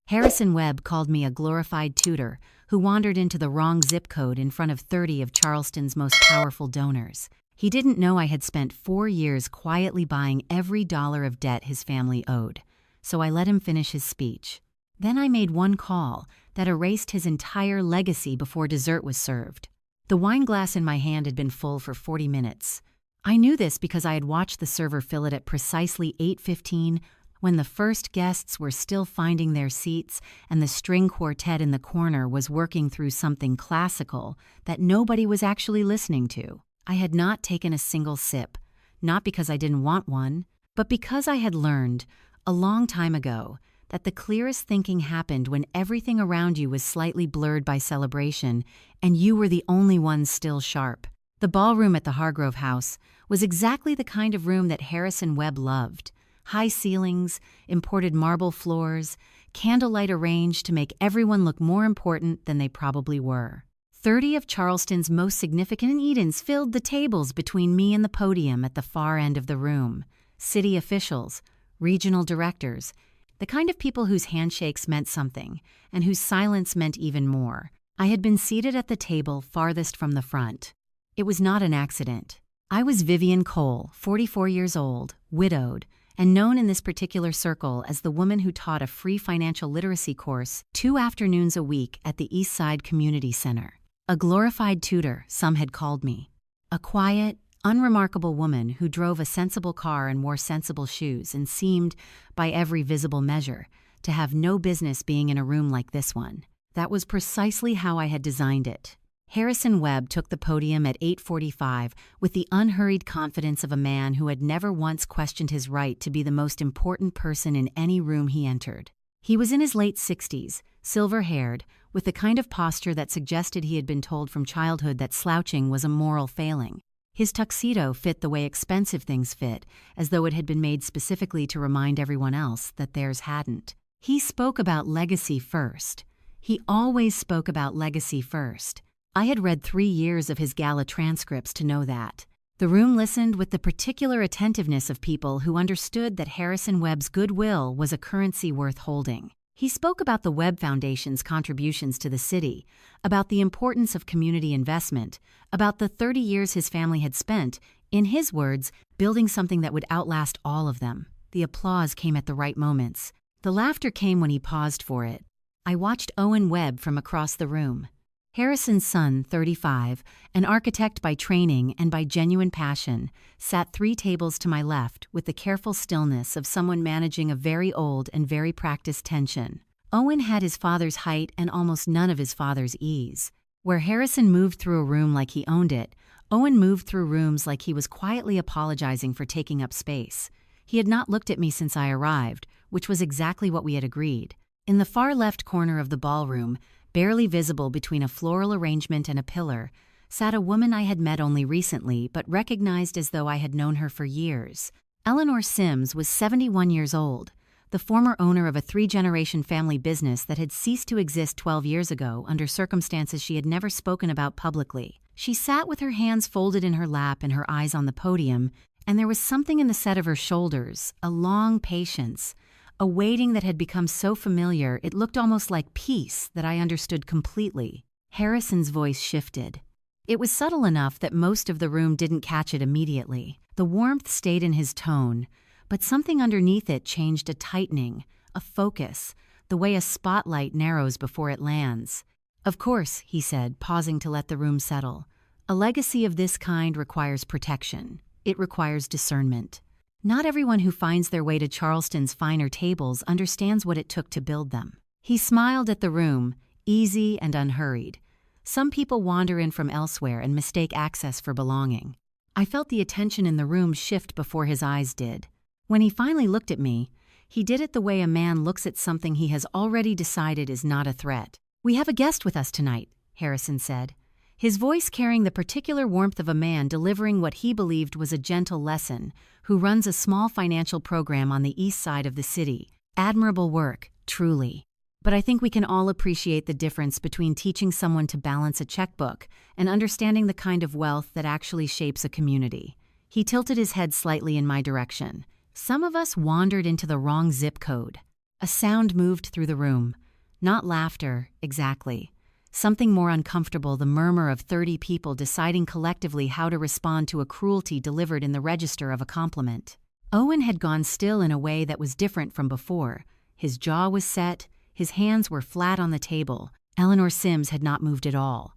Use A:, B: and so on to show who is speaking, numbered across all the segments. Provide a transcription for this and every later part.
A: Harrison Webb called me a glorified tutor who wandered into the wrong zip code in front of 30 of Charleston's most powerful donors. He didn't know I had spent 4 years quietly buying every dollar of debt his family owed, so I let him finish his speech. Then I made one call that erased his entire legacy before dessert was served. The wine glass in my hand had been full for 40 minutes. I knew this because I had watched the server fill it at precisely 8:15 when the first guests were still finding their seats and the string quartet in the corner was working through something classical that nobody was actually listening to. I had not taken a single sip, not because I didn't want one, but because I had learned, a long time ago, that the clearest thinking happened when everything around you was slightly blurred by celebration and you were the only one still sharp. The ballroom at the Hargrove House was exactly the kind of room that Harrison Webb loved. High ceilings, imported marble floors, candlelight arranged to make everyone look more important than they probably were. 30 of Charleston's most significant Edens filled the tables between me and the podium at the far end of the room. City officials, regional directors, the kind of people whose handshakes meant something and whose silence meant even more. I had been seated at the table farthest from the front. It was not an accident. I was Vivian Cole, 44 years old, widowed, and known in this particular circle as the woman who taught a free financial literacy course 2 afternoons a week at the East Side Community Center. A glorified tutor, some had called me. A quiet, unremarkable woman who drove a sensible car and wore sensible shoes and seemed, by every visible measure, to have no business being in a room like this one. That was precisely how I had designed it. Harrison Webb took the podium at 8:45 with the unhurried confidence of a man who had never once questioned his right to be the most important person in any room he entered. He was in his late 60s, silver-haired, with the kind of posture that suggested he had been told from childhood that slouching was a moral failing. His tuxedo fit the way expensive things fit, as though it had been made specifically to remind everyone else that theirs hadn't. He spoke about legacy first. He always spoke about legacy first. I had read 3 years of his gala transcripts to know that. The room listened with the particular attentiveness of people who understood that Harrison Webb's goodwill was a currency worth holding. He spoke about the Webb Foundation's contributions to the city, about the importance of community investment, about the 30 years his family had spent, in his words, building something that would outlast all of them. The applause came at the right moments. The laughter came when he paused for it. I watched Owen Webb from across the room. Harrison's son, 35, an architect by training and by genuine passion, sat 3 tables to my left with the careful stillness of someone managing a very old and very practiced tension. Owen had his father's height and almost none of his father's ease. Where Harrison moved through a room like he owned it, Owen moved through rooms like he was quietly apologizing for taking up space. He had not looked at me since I arrived, which was exactly what we had agreed. In the far left corner of the ballroom, barely visible between a floral arrangement and a pillar, sat a woman I had met only recently but recognized as though I had known her for years. Eleanor Sims was 71 years old, the former owner of a 3-generation family business that had ceased to exist 12 years ago under circumstances she had never spoken about publicly. She sat with her hands folded in her lap and her eyes on the podium, and there was something in the set of her shoulders, a long patience, a waiting that had become so familiar it looked almost like peace that I understood completely. Harrison's voice shifted. It was subtle enough that most of the room didn't catch it immediately. The warmth stayed in his tone, but something underneath it changed, a tightening, a focus, the way a spotlight narrows before it lands. "Of course," he said, pausing to let the room settle, "a legacy of this kind requires protection. It requires discernment. Not everyone who finds their way to Charleston's finer tables understands what it took to build them." He smiled at the room, easy and unhurried. Some people wander in from elsewhere and mistake access for belonging. I felt the attention in the room shift before his eyes did. When he finally looked at me, he did it the way a man looks at something he has already decided is not a threat. "We have a guest with us tonight," Harrison said, his voice carrying the particular warmth of a man delivering what he believed was a gentle lesson, who runs a small financial program on the east side of the city. Admirable work, truly. But I think we can all appreciate the difference between teaching someone to balance a checkbook and understanding the kind of wealth that actually shapes a community. He tilted his head slightly in my direction. "Some of us wandered into the wrong zip code." A sound moved through the room. Not laughter, exactly. Something more uncomfortable, the murmur of 30 people deciding collectively how to respond to a cruelty delivered in the register of a compliment. Owen had gone still in a way that was different from before. His jaw was set, his hands were flat on the table. Eleanor Sims had not moved at all.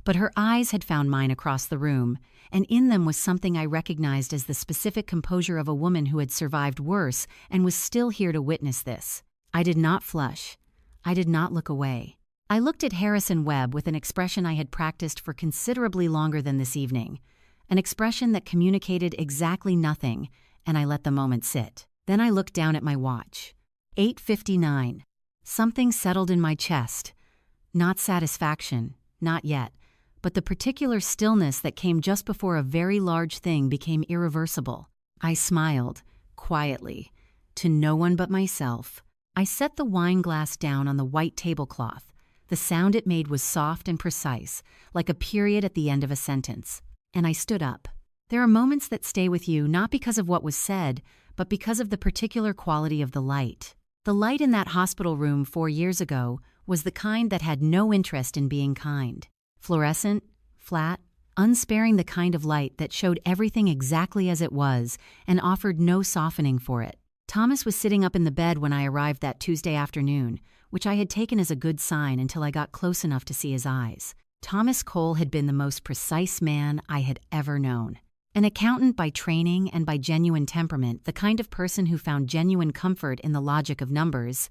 A: But her eyes had found mine across the room, and in them was something I recognized as the specific composure of a woman who had survived worse and was still here to witness this. I did not flush. I did not look away. I looked at Harrison Webb with an expression I had practiced for considerably longer than this evening, an expression that communicated exactly nothing, and I let the moment sit. Then I looked down at my watch. 8:59. Something settled in my chest. Not satisfaction, not yet, but the particular stillness that came just before a very large thing became irreversible. I smiled, quietly, to no one but myself. I set the wine glass down on the white tablecloth. The sound it made was soft and precise, like a period at the end of a sentence. And I stood up. There are moments that stay with you not because of what was said, but because of the particular quality of the light. The light in that hospital room 4 years ago was the kind that had no interest in being kind. Fluorescent, flat, unsparing, the kind of light that showed everything exactly as it was and offered no softening for it. Thomas was sitting up in the bed when I arrived that Tuesday afternoon, which I had taken as a good sign until I got close enough to see his eyes. Thomas Cole had been the most precise man I had ever known. An accountant by training and by genuine temperament, the kind of person who found genuine comfort in the logic of numbers,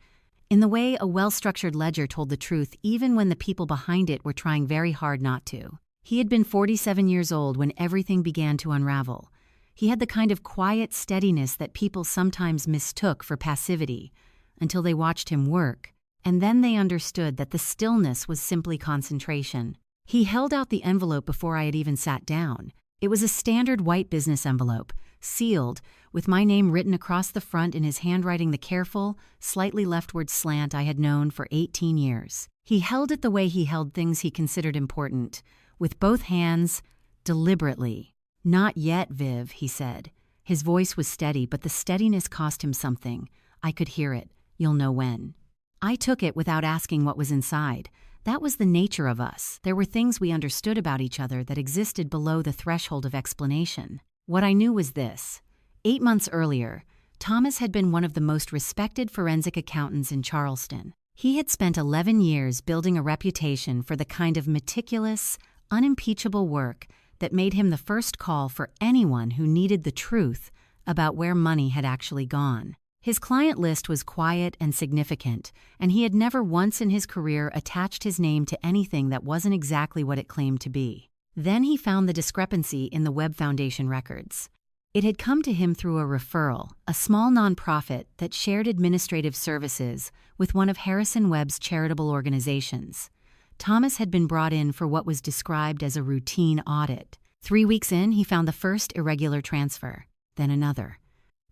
A: in the way a well-structured ledger told the truth even when the people behind it were trying very hard not to. He had been 47 years old when everything began to unravel. He had the kind of quiet steadiness that people sometimes mistook for passivity, until they watched him work, and then they understood that the stillness was simply concentration. He held out the envelope before I had even sat down. It was a standard white business envelope, sealed, with my name written across the front in his handwriting, the careful, slightly leftward slant I had known for 18 years. He held it the way he held things he considered important, with both hands, deliberately. "Not yet, Viv," he said. His voice was steady, but the steadiness cost him something. I could hear it. "You'll know when." I took it without asking what was inside. That was the nature of us. There were things we understood about each other that existed below the threshold of explanation. What I knew was this. 8 months earlier, Thomas had been one of the most respected forensic accountants in Charleston. He had spent 11 years building a reputation for the kind of meticulous, unimpeachable work that made him the first call for anyone who needed the truth about where money had actually gone. His client list was quiet and significant, and he had never once in his career attached his name to anything that wasn't exactly what it claimed to be. Then he found the discrepancy in the Webb Foundation records. It had come to him through a referral, a small nonprofit that shared administrative services with one of Harrison Webb's charitable organizations. Thomas had been brought in for what was described as a routine audit. 3 weeks in, he found the first irregular transfer, then another.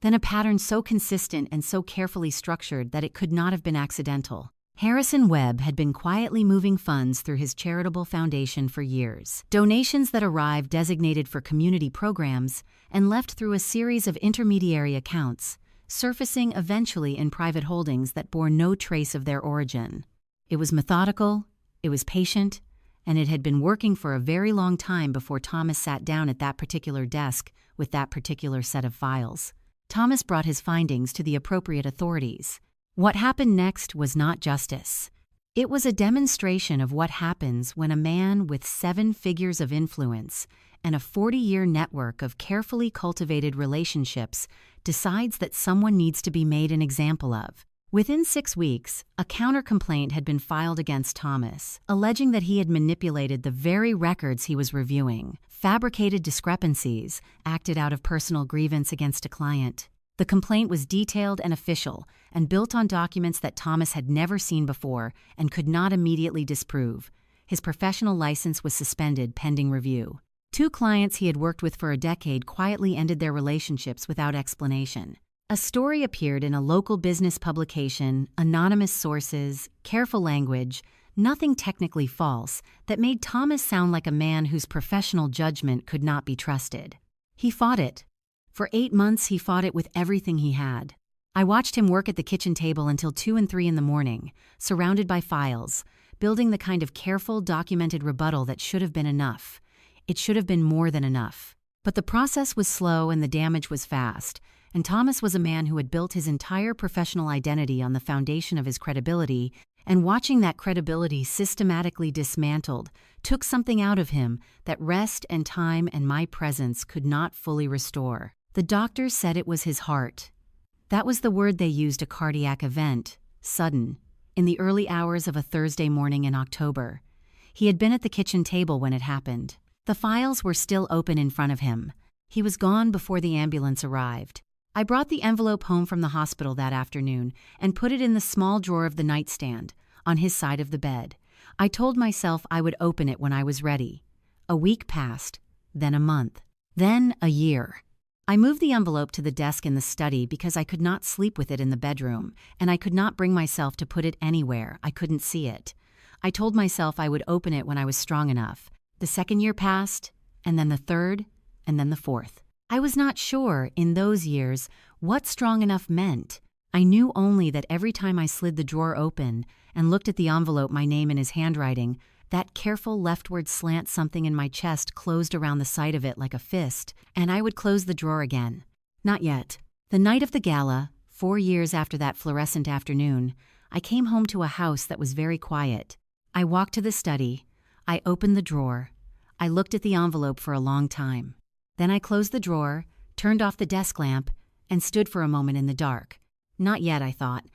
A: Then a pattern so consistent and so carefully structured that it could not have been accidental. Harrison Webb had been quietly moving funds through his charitable foundation for years. Donations that arrived designated for community programs and left through a series of intermediary accounts, surfacing eventually in private holdings that bore no trace of their origin. It was methodical, it was patient, and it had been working for a very long time before Thomas sat down at that particular desk with that particular set of files. Thomas brought his findings to the appropriate authorities. What happened next was not justice. It was a demonstration of what happens when a man with 7 figures of influence and a 40-year network of carefully cultivated relationships decides that someone needs to be made an example of. Within 6 weeks, a counter-complaint had been filed against Thomas, alleging that he had manipulated the very records he was reviewing, fabricated discrepancies, acted out of personal grievance against a client. The complaint was detailed and official, and built on documents that Thomas had never seen before and could not immediately disprove. His professional license was suspended pending review. 2 clients he had worked with for a decade quietly ended their relationships without explanation. A story appeared in a local business publication, anonymous sources, careful language, nothing technically false, that made Thomas sound like a man whose professional judgment could not be trusted. He fought it. For 8 months he fought it with everything he had. I watched him work at the kitchen table until 2 and 3 in the morning, surrounded by files, building the kind of careful, documented rebuttal that should have been enough. It should have been more than enough. But the process was slow and the damage was fast, and Thomas was a man who had built his entire professional identity on the foundation of his credibility, and watching that credibility systematically dismantled took something out of him that rest and time and my presence could not fully restore. The doctors said it was his heart. That was the word they used, a cardiac event, sudden, in the early hours of a Thursday morning in October. He had been at the kitchen table when it happened. The files were still open in front of him. He was gone before the ambulance arrived. I brought the envelope home from the hospital that afternoon and put it in the small drawer of the nightstand, on his side of the bed. I told myself I would open it when I was ready. A week passed, then a month, then a year. I moved the envelope to the desk in the study because I could not sleep with it in the bedroom, and I could not bring myself to put it anywhere. I couldn't see it. I told myself I would open it when I was strong enough. The second year passed, and then the third, and then the fourth. I was not sure, in those years, what strong enough meant. I knew only that every time I slid the drawer open and looked at the envelope, my name in his handwriting, that careful leftward slant something in my chest closed around the side of it like a fist, and I would close the drawer again. Not yet. The night of the gala, 4 years after that fluorescent afternoon, I came home to a house that was very quiet. I walked to the study. I opened the drawer. I looked at the envelope for a long time. Then I closed the drawer, turned off the desk lamp, and stood for a moment in the dark. Not yet, I thought,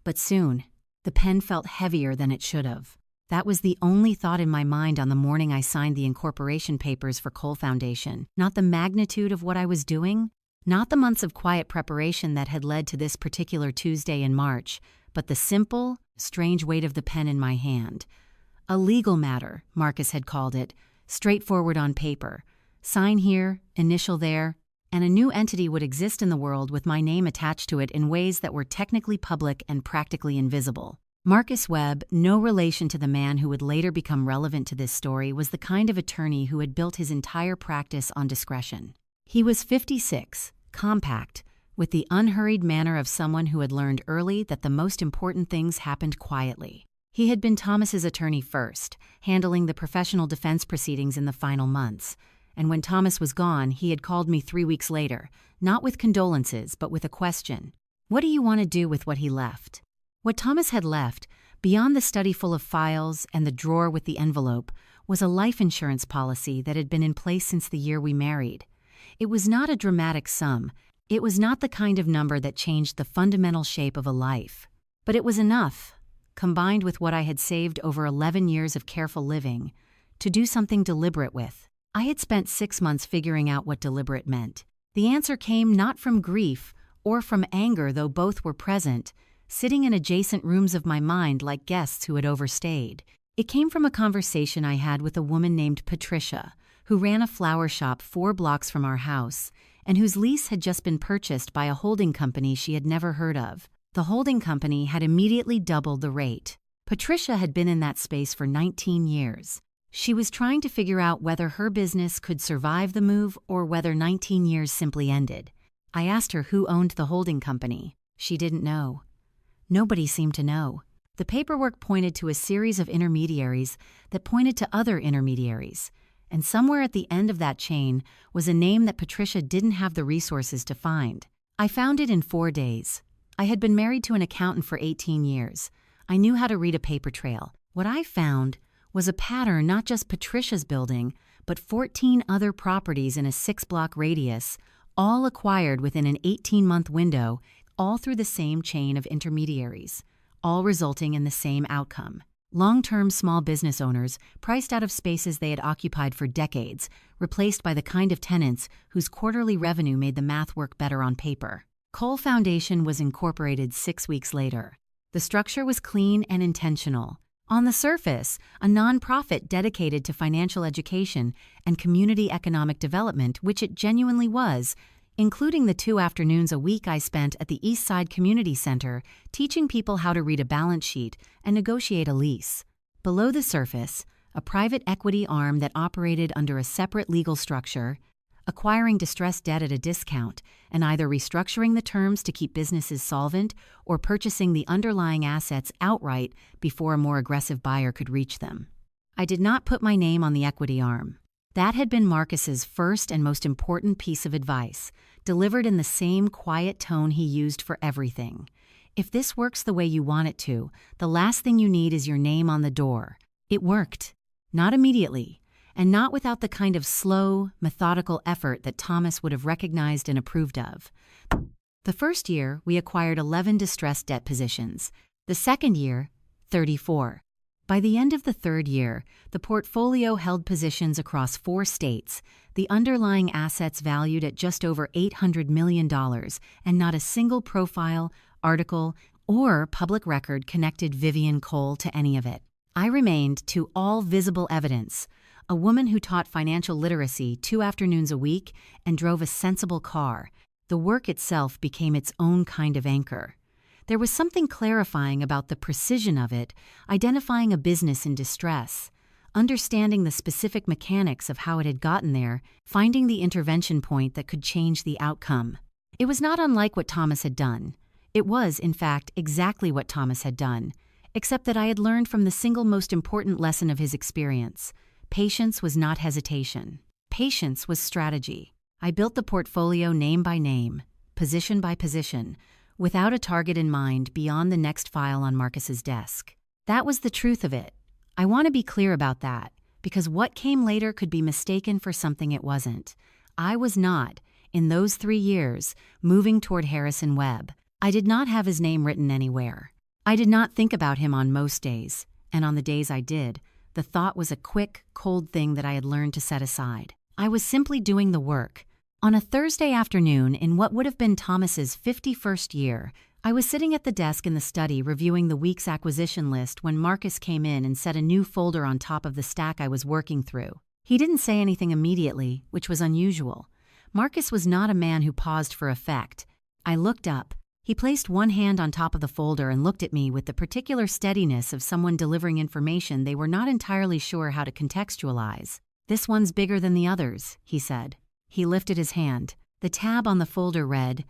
A: but soon. The pen felt heavier than it should have. That was the only thought in my mind on the morning I signed the incorporation papers for Cole Foundation. Not the magnitude of what I was doing, not the months of quiet preparation that had led to this particular Tuesday in March, but the simple, strange weight of the pen in my hand. A legal matter, Marcus had called it, straightforward on paper. Sign here, initial there, and a new entity would exist in the world with my name attached to it in ways that were technically public and practically invisible. Marcus Webb, no relation to the man who would later become relevant to this story, was the kind of attorney who had built his entire practice on discretion. He was 56, compact, with the unhurried manner of someone who had learned early that the most important things happened quietly. He had been Thomas's attorney first, handling the professional defense proceedings in the final months. And when Thomas was gone, he had called me 3 weeks later, not with condolences, but with a question. What do you want to do with what he left? What Thomas had left, beyond the study full of files and the drawer with the envelope, was a life insurance policy that had been in place since the year we married. It was not a dramatic sum. It was not the kind of number that changed the fundamental shape of a life. But it was enough, combined with what I had saved over 11 years of careful living, to do something deliberate with. I had spent 6 months figuring out what deliberate meant. The answer came not from grief or from anger, though both were present, sitting in adjacent rooms of my mind like guests who had overstayed. It came from a conversation I had with a woman named Patricia, who ran a flower shop 4 blocks from our house, and whose lease had just been purchased by a holding company she had never heard of. The holding company had immediately doubled the rate. Patricia had been in that space for 19 years. She was trying to figure out whether her business could survive the move or whether 19 years simply ended. I asked her who owned the holding company. She didn't know. Nobody seemed to know. The paperwork pointed to a series of intermediaries that pointed to other intermediaries, and somewhere at the end of that chain was a name that Patricia didn't have the resources to find. I found it in 4 days. I had been married to an accountant for 18 years. I knew how to read a paper trail. What I found was a pattern not just Patricia's building, but 14 other properties in a 6-block radius, all acquired within an 18-month window, all through the same chain of intermediaries, all resulting in the same outcome. Long-term small business owners priced out of spaces they had occupied for decades, replaced by the kind of tenants whose quarterly revenue made the math work better on paper. Cole Foundation was incorporated 6 weeks later. The structure was clean and intentional. On the surface, a nonprofit dedicated to financial education and community economic development, which it genuinely was, including the 2 afternoons a week I spent at the East Side Community Center teaching people how to read a balance sheet and negotiate a lease. Below the surface, a private equity arm that operated under a separate legal structure, acquiring distressed debt at a discount, and either restructuring the terms to keep businesses solvent or purchasing the underlying assets outright before a more aggressive buyer could reach them. I did not put my name on the equity arm. That had been Marcus's first and most important piece of advice, delivered in the same quiet tone he used for everything. If this works the way you want it to, the last thing you need is your name on the door. It worked. Not immediately, and not without the kind of slow, methodical effort that Thomas would have recognized and approved of. The first year, we acquired 11 distressed debt positions. The second year, 34. By the end of the third year, the portfolio held positions across 4 states, the underlying assets valued at just over $800 million, and not a single profile, article, or public record connected Vivian Cole to any of it. I remained, to all visible evidence, a woman who taught financial literacy 2 afternoons a week and drove a sensible car. The work itself became its own kind of anchor. There was something clarifying about the precision of it, identifying a business in distress, understanding the specific mechanics of how it had gotten there, finding the intervention point that could change the outcome. It was not unlike what Thomas had done. It was, in fact, exactly what Thomas had done, except that I had learned from the single most important lesson of his experience. Patience was not hesitation. Patience was strategy. I built the portfolio name by name, position by position, without a target in mind beyond the next file on Marcus's desk. That was the truth of it. I want to be clear about that, because what came later could be mistaken for something it wasn't. I was not, in those 3 years, moving toward Harrison Webb. I did not have his name written anywhere. I did not think about him on most days, and on the days I did, the thought was a quick, cold thing that I had learned to set aside. I was simply doing the work. On a Thursday afternoon in what would have been Thomas's 51st year, I was sitting at the desk in the study reviewing the week's acquisition list when Marcus came in and set a new folder on top of the stack I was working through. He didn't say anything immediately, which was unusual. Marcus was not a man who paused for effect. I looked up. He placed one hand on top of the folder and looked at me with the particular steadiness of someone delivering information they were not entirely sure how to contextualize. "This one's bigger than the others," he said. He lifted his hand. The tab on the folder read,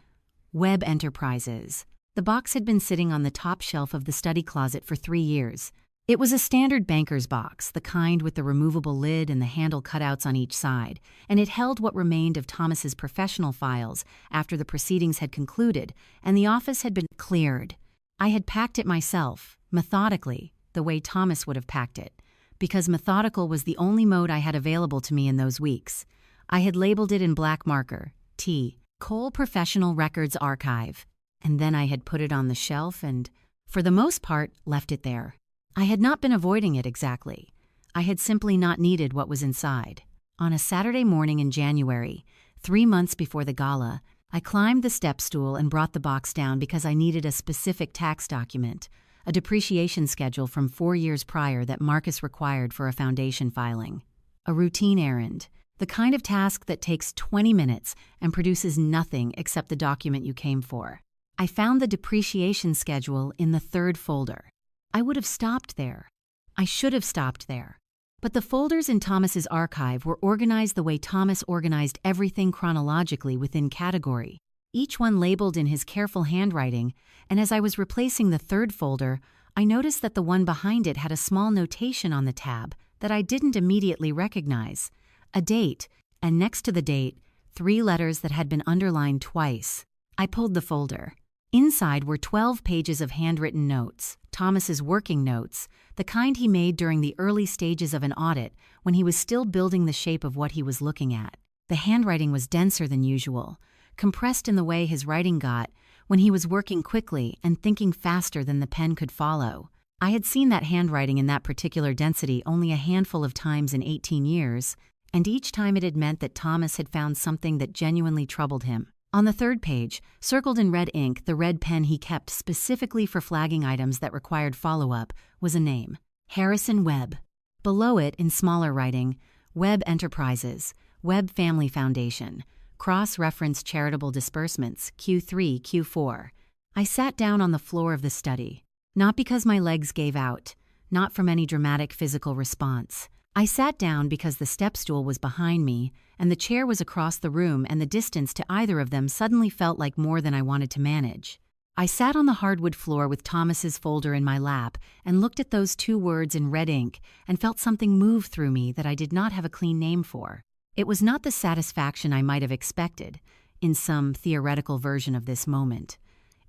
A: Webb Enterprises. The box had been sitting on the top shelf of the study closet for 3 years. It was a standard banker's box, the kind with the removable lid and the handle cutouts on each side, and it held what remained of Thomas's professional files after the proceedings had concluded and the office had been cleared. I had packed it myself, methodically, the way Thomas would have packed it, because methodical was the only mode I had available to me in those weeks. I had labeled it in black marker, T. Cole Professional Records Archive, and then I had put it on the shelf and, for the most part, left it there. I had not been avoiding it exactly. I had simply not needed what was inside. On a Saturday morning in January, 3 months before the gala, I climbed the step stool and brought the box down because I needed a specific tax document, a depreciation schedule from 4 years prior that Marcus required for a foundation filing. A routine errand. The kind of task that takes 20 minutes and produces nothing except the document you came for. I found the depreciation schedule in the 3rd folder. I would have stopped there. I should have stopped there. But the folders in Thomas's archive were organized the way Thomas organized everything chronologically within category, each one labeled in his careful handwriting, and as I was replacing the 3rd folder, I noticed that the one behind it had a small notation on the tab that I didn't immediately recognize. A date, and next to the date, 3 letters that had been underlined twice. I pulled the folder. Inside were 12 pages of handwritten notes, Thomas's working notes, the kind he made during the early stages of an audit when he was still building the shape of what he was looking at. The handwriting was denser than usual, compressed in the way his writing got when he was working quickly and thinking faster than the pen could follow. I had seen that handwriting in that particular density only a handful of times in 18 years, and each time it had meant that Thomas had found something that genuinely troubled him. On the 3rd page, circled in red ink, the red pen he kept specifically for flagging items that required follow-up, was a name, Harrison Webb. Below it, in smaller writing, Webb Enterprises, Webb Family Foundation, Cross-Reference Charitable Disbursements, Q3, Q4. I sat down on the floor of the study, not because my legs gave out, not from any dramatic physical response. I sat down because the step stool was behind me, and the chair was across the room, and the distance to either of them suddenly felt like more than I wanted to manage. I sat on the hardwood floor with Thomas's folder in my lap and looked at those 2 words in red ink and felt something move through me that I did not have a clean name for. It was not the satisfaction I might have expected in some theoretical version of this moment.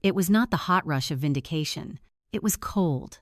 A: It was not the hot rush of vindication. It was cold.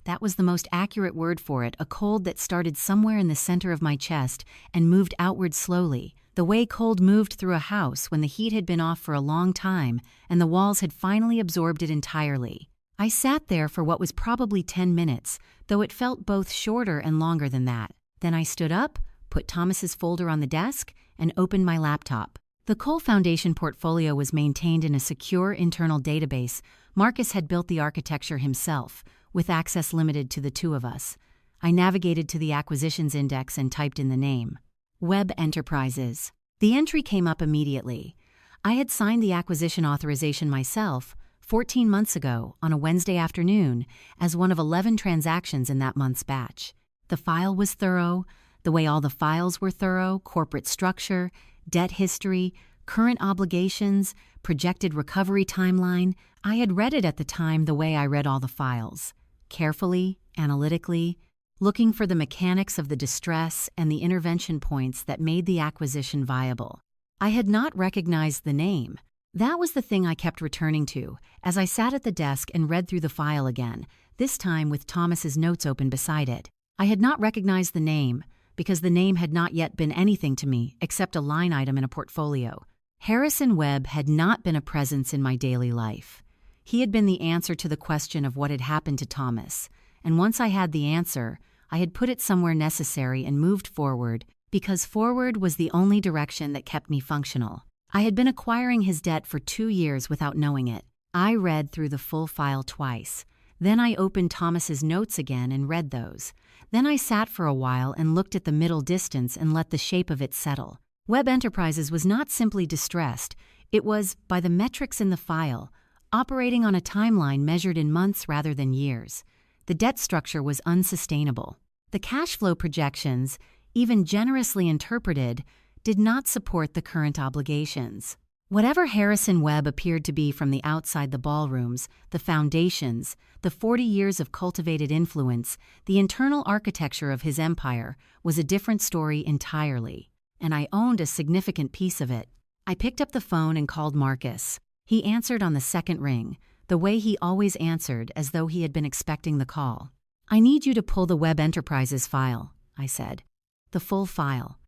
A: That was the most accurate word for it, a cold that started somewhere in the center of my chest and moved outward slowly, the way cold moved through a house when the heat had been off for a long time and the walls had finally absorbed it entirely. I sat there for what was probably 10 minutes, though it felt both shorter and longer than that. Then I stood up, put Thomas's folder on the desk, and opened my laptop. The Cole Foundation portfolio was maintained in a secure internal database. Marcus had built the architecture himself, with access limited to the 2 of us. I navigated to the acquisitions index and typed in the name. Webb Enterprises. The entry came up immediately. I had signed the acquisition authorization myself 14 months ago on a Wednesday afternoon as one of 11 transactions in that month's batch. The file was thorough, the way all the files were thorough: corporate structure, debt history, current obligations, projected recovery timeline. I had read it at the time the way I read all the files. Carefully, analytically, looking for the mechanics of the distress and the intervention points that made the acquisition viable. I had not recognized the name. That was the thing I kept returning to as I sat at the desk and read through the file again, this time with Thomas's notes open beside it. I had not recognized the name because the name had not yet been anything to me except a line item in a portfolio. Harrison Webb had not been a presence in my daily life. He had been the answer to the question of what had happened to Thomas, and once I had the answer, I had put it somewhere necessary and moved forward, because forward was the only direction that kept me functional. I had been acquiring his debt for 2 years without knowing it. I read through the full file twice. Then I opened Thomas's notes again and read those. Then I sat for a while and looked at the middle distance and let the shape of it settle. Webb Enterprises was not simply distressed. It was, by the metrics in the file, operating on a timeline measured in months rather than years. The debt structure was unsustainable. The cash flow projections, even generously interpreted, did not support the current obligations. Whatever Harrison Webb appeared to be from the outside, the ballrooms, the foundations, the 40 years of cultivated influence, the internal architecture of his empire was a different story entirely, and I owned a significant piece of it. I picked up the phone and called Marcus. He answered on the second ring, the way he always answered, as though he had been expecting the call. "I need you to pull the Webb Enterprises file," I said. "The full file.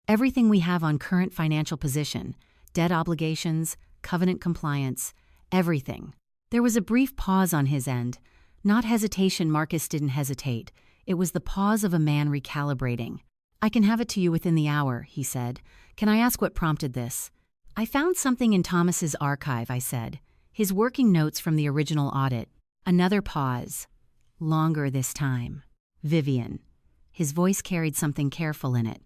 A: Everything we have on current financial position, debt obligations, covenant compliance, everything." There was a brief pause on his end. Not hesitation. Marcus didn't hesitate. It was the pause of a man recalibrating. "I can have it to you within the hour," he said. "Can I ask what prompted this?" "I found something in Thomas's archive," I said. "His working notes from the original audit." Another pause. Longer this time. "Vivian." His voice carried something careful in it.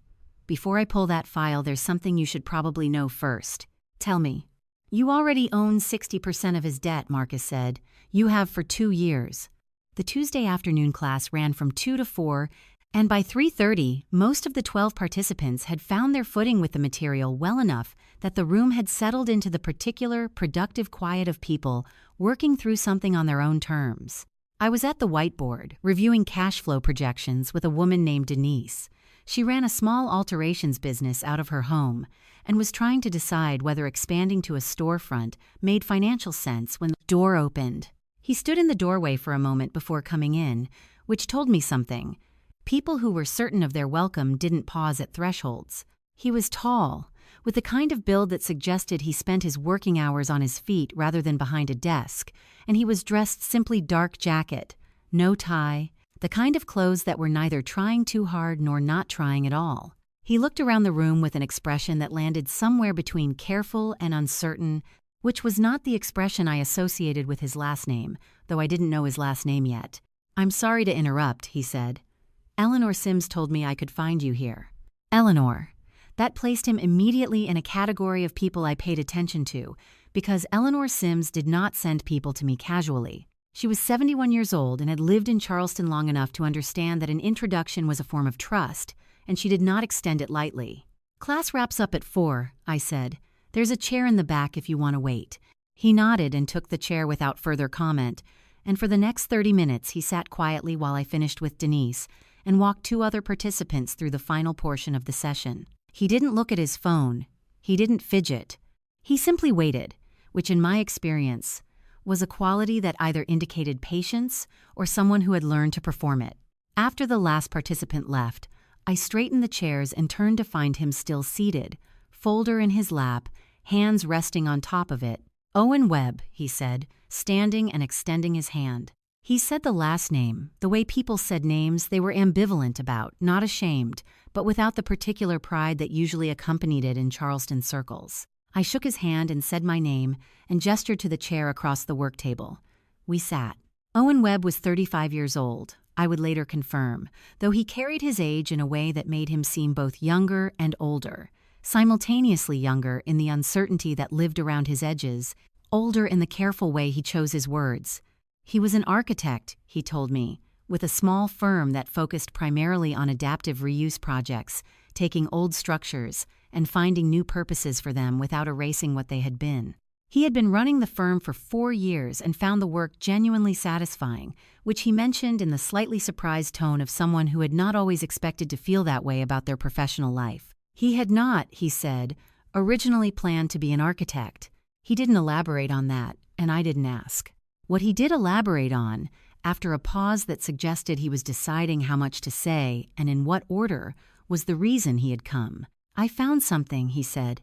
A: "Before I pull that file, there's something you should probably know first. Tell me." "You already own 60% of his debt," Marcus said. "You have for 2 years." The Tuesday afternoon class ran from 2 to 4, and by 3:30, most of the 12 participants had found their footing with the material well enough that the room had settled into the particular, productive quiet of people working through something on their own terms. I was at the whiteboard, reviewing cash flow projections with a woman named Denise. She ran a small alterations business out of her home and was trying to decide whether expanding to a storefront made financial sense when the door opened. He stood in the doorway for a moment before coming in, which told me something. People who were certain of their welcome didn't pause at thresholds. He was tall, with the kind of build that suggested he spent his working hours on his feet rather than behind a desk, and he was dressed simply dark jacket, no tie, the kind of clothes that were neither trying too hard nor not trying at all. He looked around the room with an expression that landed somewhere between careful and uncertain, which was not the expression I associated with his last name, though I didn't know his last name yet. "I'm sorry to interrupt," he said. "Eleanor Sims told me I could find you here." Eleanor. That placed him immediately in a category of people I paid attention to, because Eleanor Sims did not send people to me casually. She was 71 years old and had lived in Charleston long enough to understand that an introduction was a form of trust, and she did not extend it lightly. "Class wraps up at 4, I said. "There's a chair in the back if you want to wait." He nodded and took the chair without further comment, and for the next 30 minutes he sat quietly while I finished with Denise and walked 2 other participants through the final portion of the session. He didn't look at his phone. He didn't fidget. He simply waited, which in my experience was a quality that either indicated patience or someone who had learned to perform it. After the last participant left, I straightened the chairs and turned to find him still seated, folder in his lap, hands resting on top of it. "Owen Webb," he said, standing and extending his hand. He said the last name, the way people said names they were ambivalent about, not ashamed, but without the particular pride that usually accompanied it in Charleston circles. I shook his hand and said my name and gestured to the chair across the work table. We sat. Owen Webb was 35 years old, I would later confirm, though he carried his age in a way that made him seem both younger and older, simultaneously younger in the uncertainty that lived around his edges, older in the careful way he chose his words. He was an architect, he told me, with a small firm that focused primarily on adaptive reuse projects, taking old structures and finding new purposes for them without erasing what they had been. He had been running the firm for 4 years and found the work genuinely satisfying, which he mentioned in the slightly surprised tone of someone who had not always expected to feel that way about their professional life. He had not, he said, originally planned to be an architect. He didn't elaborate on that, and I didn't ask. What he did elaborate on, after a pause that suggested he was deciding how much to say and in what order, was the reason he had come. "I found something," he said,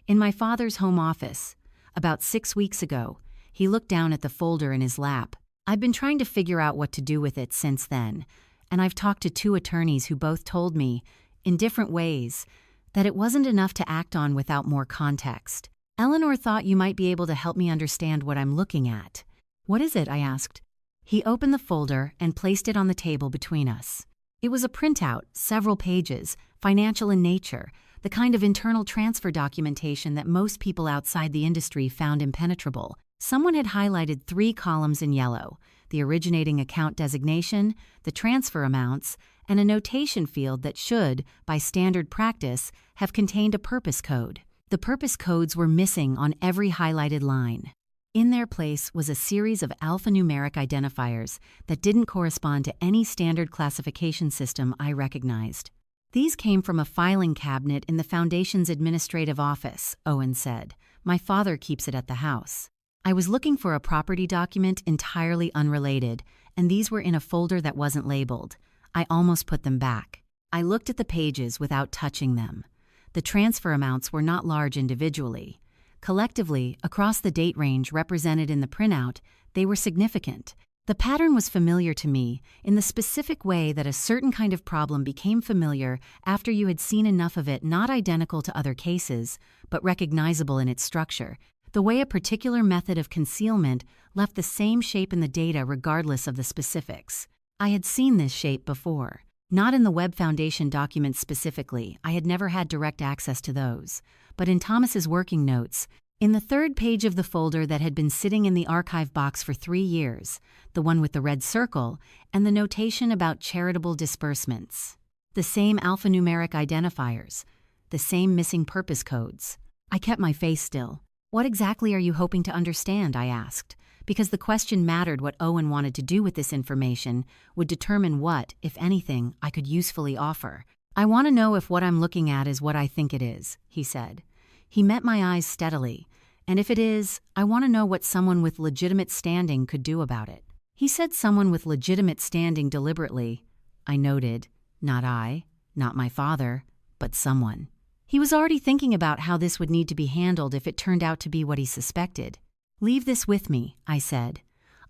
A: "in my father's home office. About 6 weeks ago." He looked down at the folder in his lap. "I've been trying to figure out what to do with it since then, and I've talked to 2 attorneys who both told me, in different ways, that it wasn't enough to act on without more context. Eleanor thought you might be able to help me understand what I'm looking at." "What is it?" I asked. He opened the folder and placed it on the table between us. It was a printout, several pages, financial in nature, the kind of internal transfer documentation that most people outside the industry found impenetrable. Someone had highlighted 3 columns in yellow: the originating account designation, the transfer amounts, and a notation field that should, by standard practice, have contained a purpose code. The purpose codes were missing on every highlighted line. In their place was a series of alphanumeric identifiers that didn't correspond to any standard classification system I recognized. "These came from a filing cabinet in the Foundation's administrative office," Owen said. "My father keeps it at the house." I was looking for a property document entirely unrelated, and these were in a folder that wasn't labeled. I almost put them back. I looked at the pages without touching them. The transfer amounts were not large individually. Collectively, across the date range represented in the printout, they were significant. The pattern was familiar to me in the specific way that a certain kind of problem became familiar after you had seen enough of it, not identical to other cases, but recognizable in its structure. The way a particular method of concealment left the same shape in the data regardless of the specifics. I had seen this shape before. Not in the Webb Foundation documents specifically, I had never had direct access to those, but in Thomas's working notes, in the 3rd page of the folder that had been sitting in the archive box for 3 years, the one with the red circle, and the notation about charitable disbursements. The same alphanumeric identifiers, the same missing purpose codes. I kept my face still. "What exactly are you hoping to understand?" I asked, because the question mattered. What Owen wanted to do with this information would determine what, if anything, I could usefully offer. "I want to know if what I'm looking at is what I think it is," he said. He met my eyes steadily, and if it is, I want to know what someone with legitimate standing could do about it. He said someone with legitimate standing deliberately. I noted, not I, not my father, but someone. He was already thinking about how this would need to be handled if it turned out to be what he suspected. "Leave this with me," I said.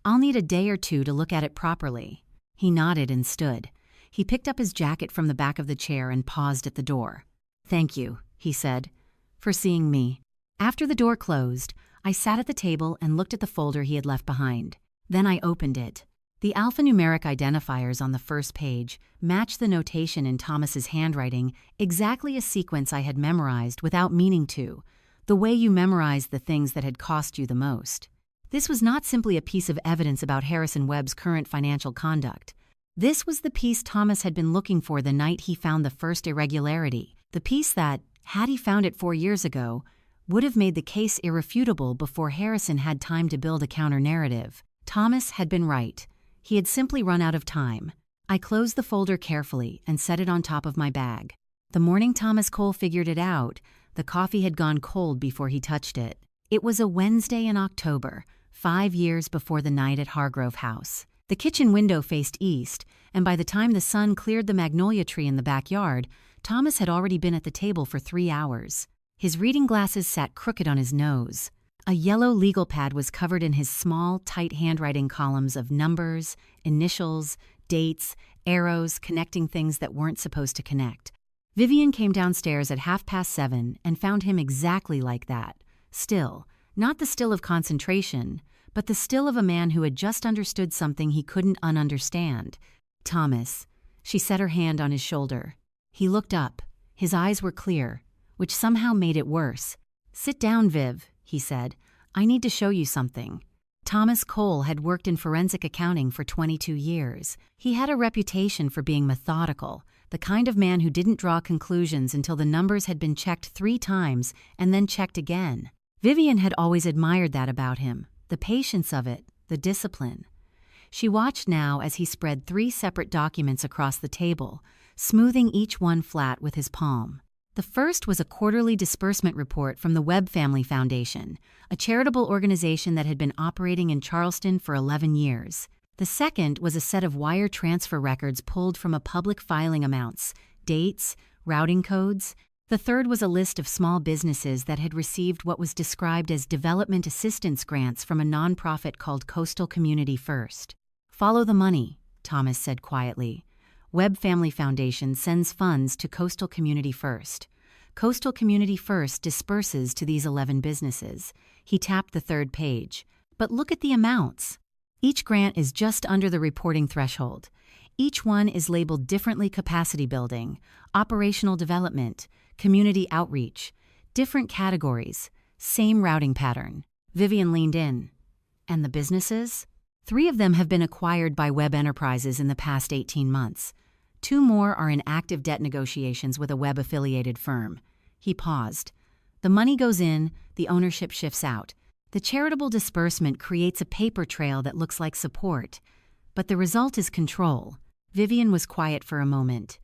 A: "I'll need a day or 2 to look at it properly." He nodded and stood. He picked up his jacket from the back of the chair and paused at the door. "Thank you," he said, "for seeing me." After the door closed, I sat at the table and looked at the folder he had left behind. Then I opened it. The alphanumeric identifiers on the first page matched the notation in Thomas's handwriting, exactly a sequence I had memorized without meaning to, the way you memorize the things that had cost you the most. This was not simply a piece of evidence about Harrison Webb's current financial conduct. This was the piece Thomas had been looking for the night he found the first irregularity, the piece that, had he found it 4 years ago, would have made the case irrefutable before Harrison had time to build a counter-narrative. Thomas had been right. He had simply run out of time. I closed the folder carefully and set it on top of my bag. The morning Thomas Cole figured it out, the coffee had gone cold before he touched it. It was a Wednesday in October, 5 years before the night at Hargrove House. The kitchen window faced east, and by the time the sun cleared the magnolia tree in the backyard, Thomas had already been at the table for 3 hours. His reading glasses sat crooked on his nose. A yellow legal pad was covered in his small, tight handwriting columns of numbers, initials, dates, arrows connecting things that weren't supposed to connect. Vivian came downstairs at 7:30 and found him exactly like that. Still, not the still of concentration, but the still of a man who had just understood something he couldn't ununderstand. Thomas. She set her hand on his shoulder. He looked up. His eyes were clear, which somehow made it worse. "Sit down, Viv," he said. "I need to show you something." Thomas Cole had worked in forensic accounting for 22 years. He had a reputation for being methodical, the kind of man who didn't draw conclusions until the numbers had been checked 3 times and then checked again. Vivian had always admired that about him, the patience of it, the discipline. She watched now as he spread 3 separate documents across the table, smoothing each one flat with his palm. The first was a quarterly disbursement report from the Webb Family Foundation, a charitable organization that had been operating in Charleston for 11 years. The second was a set of wire transfer records pulled from a public filing amounts, dates, routing codes. The third was a list of small businesses that had received what was described as development assistance grants from a nonprofit called Coastal Community First. "Follow the money," Thomas said quietly. Webb Family Foundation sends funds to Coastal Community First. Coastal Community First disperses to these 11 businesses. He tapped the 3rd page. "But look at the amounts. Each grant is just under the reporting threshold. Each one is labeled differently: capacity building, operational development, community outreach, different categories, same routing pattern." Vivian leaned in. "And the businesses?" 3 of them have been acquired by Webb Enterprises in the past 18 months. 2 more are in active debt negotiations with a Webb-affiliated firm. He paused. "The money goes in, the ownership shifts out. The charitable disbursement creates a paper trail that looks like support. But the result is control." Vivian was quiet for a moment.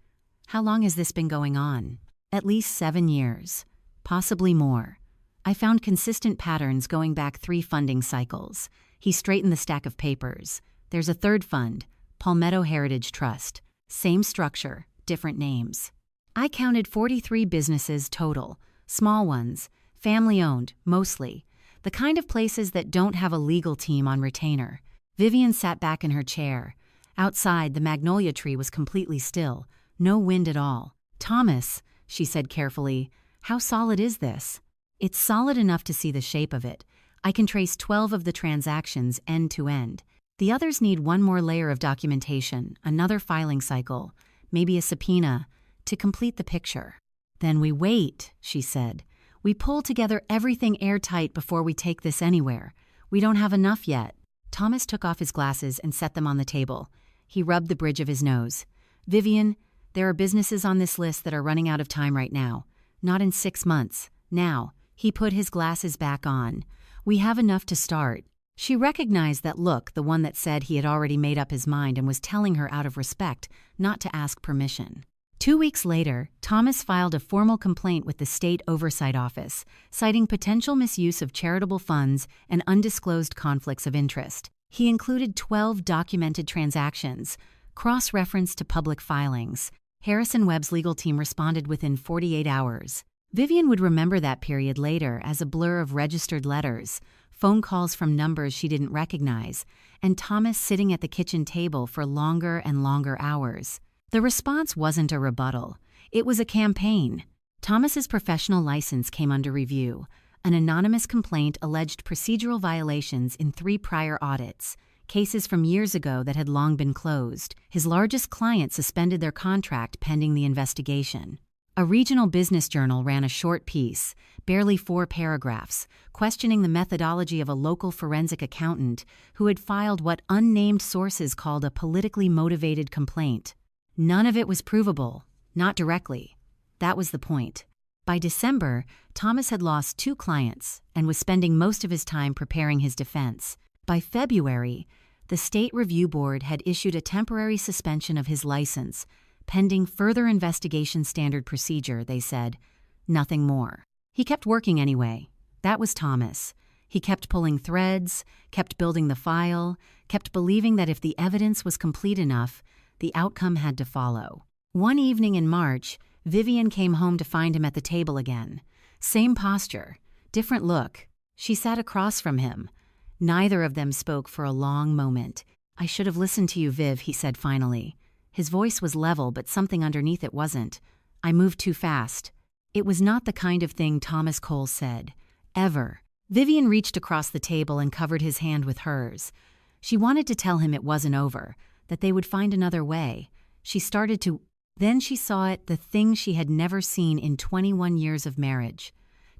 A: "How long has this been going on?" "At least 7 years. Possibly more. I found consistent patterns going back 3 funding cycles." He straightened the stack of papers. "There's a 3rd fund, Palmetto Heritage Trust. Same structure, different names. I counted 43 businesses total, small ones, family-owned, mostly, the kind of places that don't have a legal team on retainer." Vivian sat back in her chair. Outside, the magnolia tree was completely still, no wind at all. "Thomas," she said carefully, "how solid is this?" "It's solid enough to see the shape of it. I can trace 12 of the transactions end to end. The others need one more layer of documentation, another filing cycle, maybe a subpoena, to complete the picture." "Then we wait," she said. "We pull together everything airtight before we take this anywhere. We don't have enough yet." Thomas took off his glasses and set them on the table. He rubbed the bridge of his nose. "Vivian, there are businesses on this list that are running out of time right now. Not in 6 months. Now." He put his glasses back on. "We have enough to start." She recognized that look, the one that said he had already made up his mind and was telling her out of respect, not to ask permission. 2 weeks later, Thomas filed a formal complaint with the State Oversight Office, citing potential misuse of charitable funds and undisclosed conflicts of interest. He included 12 documented transactions, cross-referenced to public filings. Harrison Webb's legal team responded within 48 hours. Vivian would remember that period later as a blur of registered letters, phone calls from numbers she didn't recognize, and Thomas sitting at the kitchen table for longer and longer hours. The response wasn't a rebuttal. It was a campaign. Thomas's professional license came under review. An anonymous complaint alleged procedural violations in 3 prior audits, cases from years ago that had long been closed. His largest client suspended their contract pending the investigation. A regional business journal ran a short piece, barely 4 paragraphs, questioning the methodology of a local forensic accountant who had filed what unnamed sources called a politically motivated complaint. None of it was provable, not directly. That was the point. By December, Thomas had lost 2 clients and was spending most of his time preparing his defense. By February, the State Review Board had issued a temporary suspension of his license, pending further investigation standard procedure, they said. Nothing more. He kept working anyway. That was Thomas. He kept pulling threads, kept building the file, kept believing that if the evidence was complete enough, the outcome had to follow. One evening in March, Vivian came home to find him at the table again. Same posture, different look. She sat across from him. Neither of them spoke for a long moment. "I should have listened to you, Viv," he said finally. His voice was level, but something underneath it wasn't. "I moved too fast." It was not the kind of thing Thomas Cole said. Ever. Vivian reached across the table and covered his hand with hers. She wanted to tell him it wasn't over, that they would find another way. She started to... Then she saw it, the thing she had never seen in 21 years of marriage.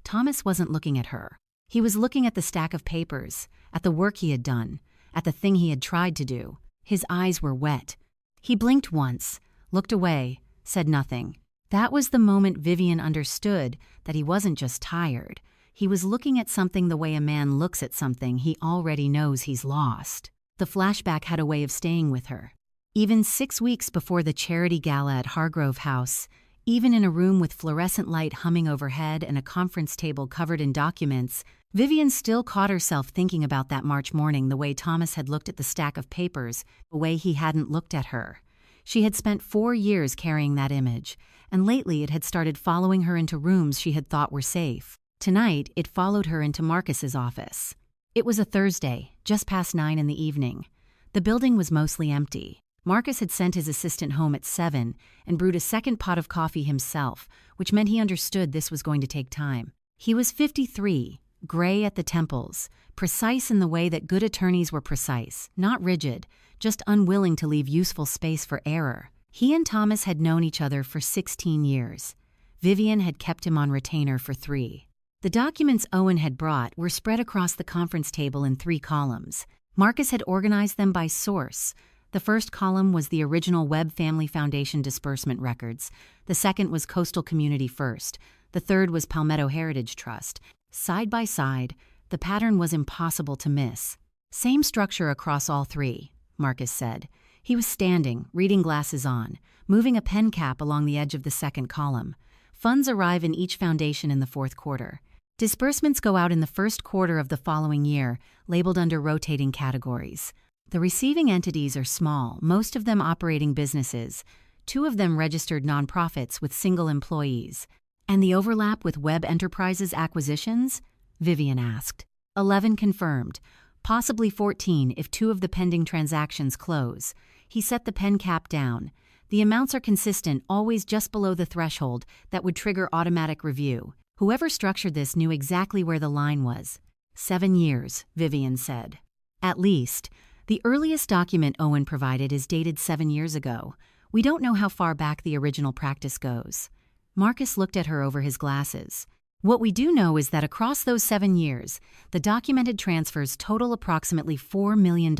A: Thomas wasn't looking at her. He was looking at the stack of papers, at the work he had done, at the thing he had tried to do. His eyes were wet. He blinked once, looked away, said nothing. That was the moment Vivian understood that he wasn't just tired. He was looking at something the way a man looks at something he already knows he's lost. The flashback had a way of staying with her. Even 6 weeks before the charity gala at Hargrove House, even in a room with fluorescent light humming overhead and a conference table covered in documents, Vivian still caught herself thinking about that March morning, the way Thomas had looked at the stack of papers, the way he hadn't looked at her. She had spent 4 years carrying that image, and lately it had started following her into rooms she had thought were safe. Tonight, it followed her into Marcus's office. It was a Thursday, just past 9 in the evening. The building was mostly empty. Marcus had sent his assistant home at 7 and brewed a second pot of coffee himself, which meant he understood this was going to take time. He was 53, gray at the temples, precise in the way that good attorneys were precise, not rigid, just unwilling to leave useful space for error. He and Thomas had known each other for 16 years. Vivian had kept him on retainer for 3. The documents Owen had brought were spread across the conference table in 3 columns. Marcus had organized them by source. The first column was the original Webb Family Foundation disbursement records. The second was Coastal Community First. The third was Palmetto Heritage Trust. Side by side, the pattern was impossible to miss. "Same structure across all 3, Marcus said. He was standing, reading glasses on, moving a pen cap along the edge of the second column. Funds arrive in each foundation in the 4th quarter. Disbursements go out in the 1st quarter of the following year, labeled under rotating categories. The receiving entities are small, most of them operating businesses, 2 of them registered nonprofits with single employees. And the overlap with Webb Enterprises acquisitions?" Vivian asked. 11 confirmed, possibly 14 if 2 of the pending transactions close. He set the pen cap down. The amounts are consistent, always just below the threshold that would trigger automatic review. Whoever structured this knew exactly where the line was. 7 years, Vivian said. At least. The earliest document Owen provided is dated 7 years ago. We don't know how far back the original practice goes. Marcus looked at her over his glasses. What we do know is that across those 7 years, the documented transfers total approximately $4 million,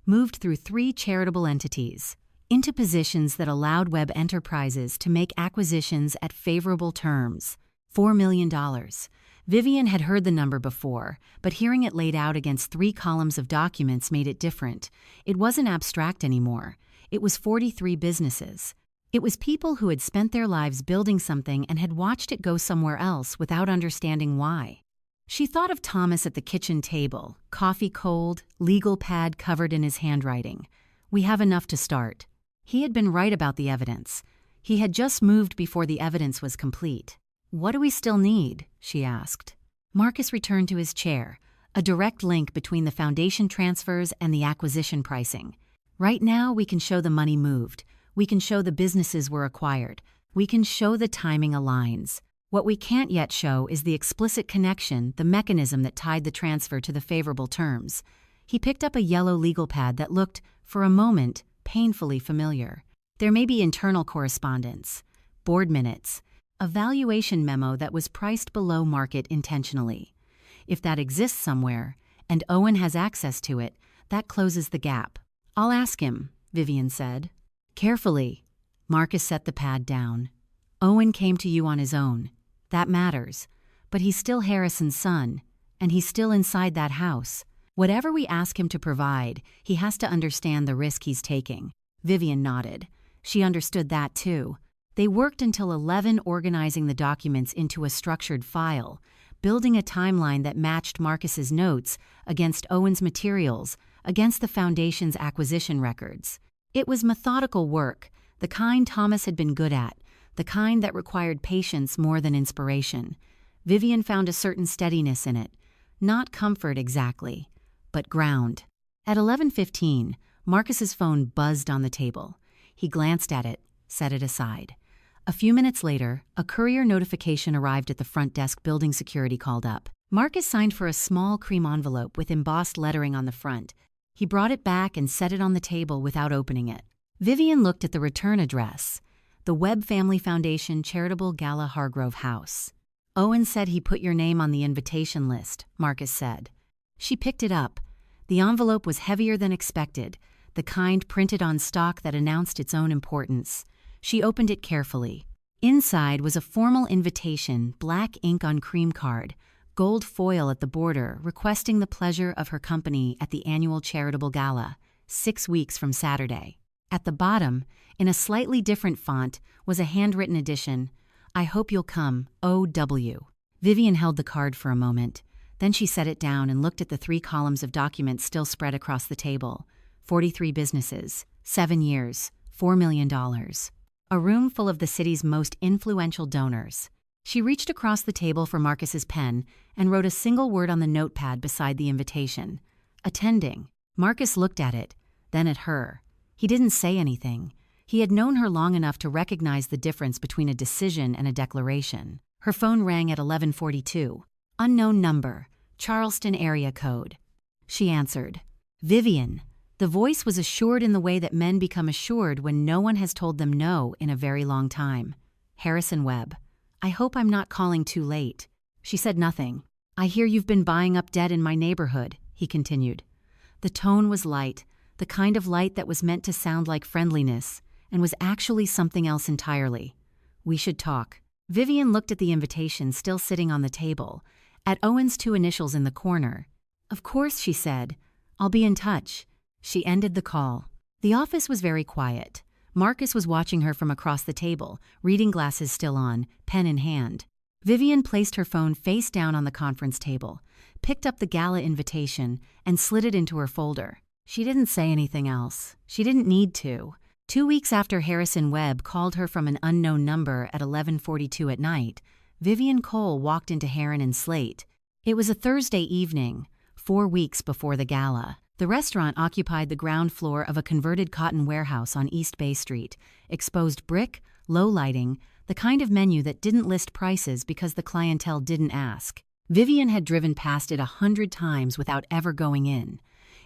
A: moved through 3 charitable entities, into positions that allowed Webb Enterprises to make acquisitions at favorable terms. $4 million. Vivian had heard the number before, but hearing it laid out against 3 columns of documents made it different. It wasn't abstract anymore. It was 43 businesses. It was people who had spent their lives building something and had watched it go somewhere else without understanding why. She thought of Thomas at the kitchen table, coffee cold, legal pad covered in his handwriting. "We have enough to start." He had been right about the evidence. He had just moved before the evidence was complete. "What do we still need?" she asked. Marcus returned to his chair, a direct link between the foundation transfers and the acquisition pricing. "Right now, we can show the money moved. We can show the businesses were acquired. We can show the timing aligns. What we can't yet show is the explicit connection, the mechanism that tied the transfer to the favorable terms." He picked up a yellow legal pad that looked, for a moment, painfully familiar. "There may be internal correspondence, board minutes, a valuation memo that was priced below market intentionally. If that exists somewhere, and Owen has access to it, that closes the gap. I'll ask him, Vivian said. Carefully. Marcus set the pad down. Owen came to you on his own. That matters. But he's still Harrison's son, and he's still inside that house. Whatever we ask him to provide, he has to understand the risk he's taking. Vivian nodded. She understood that too. They worked until 11 organizing the documents into a structured file, building a timeline that matched Marcus's notes against Owen's materials, against the Foundation's acquisition records. It was methodical work, the kind Thomas had been good at, the kind that required patience more than inspiration. Vivian found a certain steadiness in it. Not comfort exactly, but ground. At 11:15, Marcus's phone buzzed on the table. He glanced at it, set it aside. A few minutes later, a courier notification arrived at the front desk. Building security called up. Marcus signed for a small cream envelope with embossed lettering on the front. He brought it back and set it on the table without opening it. Vivian looked at the return address, the Webb Family Foundation Charitable Gala Hargrove House. Owen said he put your name on the invitation list, Marcus said. She picked it up. The envelope was heavier than expected, the kind printed on stock that announced its own importance. She opened it carefully. Inside was a formal invitation, black ink on cream card, gold foil at the border, requesting the pleasure of her company at the annual charitable gala, 6 weeks from Saturday. At the bottom, in a slightly different font, was a handwritten addition, I hope you'll come, O.W. Vivian held the card for a moment. Then she set it down and looked at the 3 columns of documents still spread across the table. 43 businesses, 7 years, $4 million. A room full of the city's most influential donors. She reached across the table for Marcus's pen and wrote a single word on the notepad beside the invitation. Attending. Marcus looked at it, then at her. He didn't say anything. He had known her long enough to recognize the difference between a decision and a declaration. Her phone rang at 11:42. Unknown number. Charleston area code. She answered. Vivian. The voice was assured in the way that men become assured when no one has told them no in a very long time. Harrison Webb. I hope I'm not calling too late. She said nothing. I hear you've been buying up debt in my neighborhood, he continued. The tone was light, the kind of light that was meant to sound like friendliness, and was actually something else entirely. We should talk. Vivian looked at the invitation still sitting on the table, at Owen's 2 initials in the corner. Of course, she said. I'll be in touch. She ended the call. The office was very quiet. Marcus was watching her from across the table, reading glasses still on, pen in hand. Vivian placed her phone face down on the conference table, picked up the gala invitation, and slid it into her folder. She didn't say anything else. She didn't need to. 2 weeks after Harrison Webb called her from an unknown number at 11:42 at night, Vivian Cole walked into Heron & Slate. It was a Thursday evening, 4 weeks before the gala. The restaurant occupied the ground floor of a converted cotton warehouse on East Bay Street, exposed brick, low lighting, the kind of menu that didn't list prices because the clientele didn't ask. Vivian had driven past it 100 times without ever going in.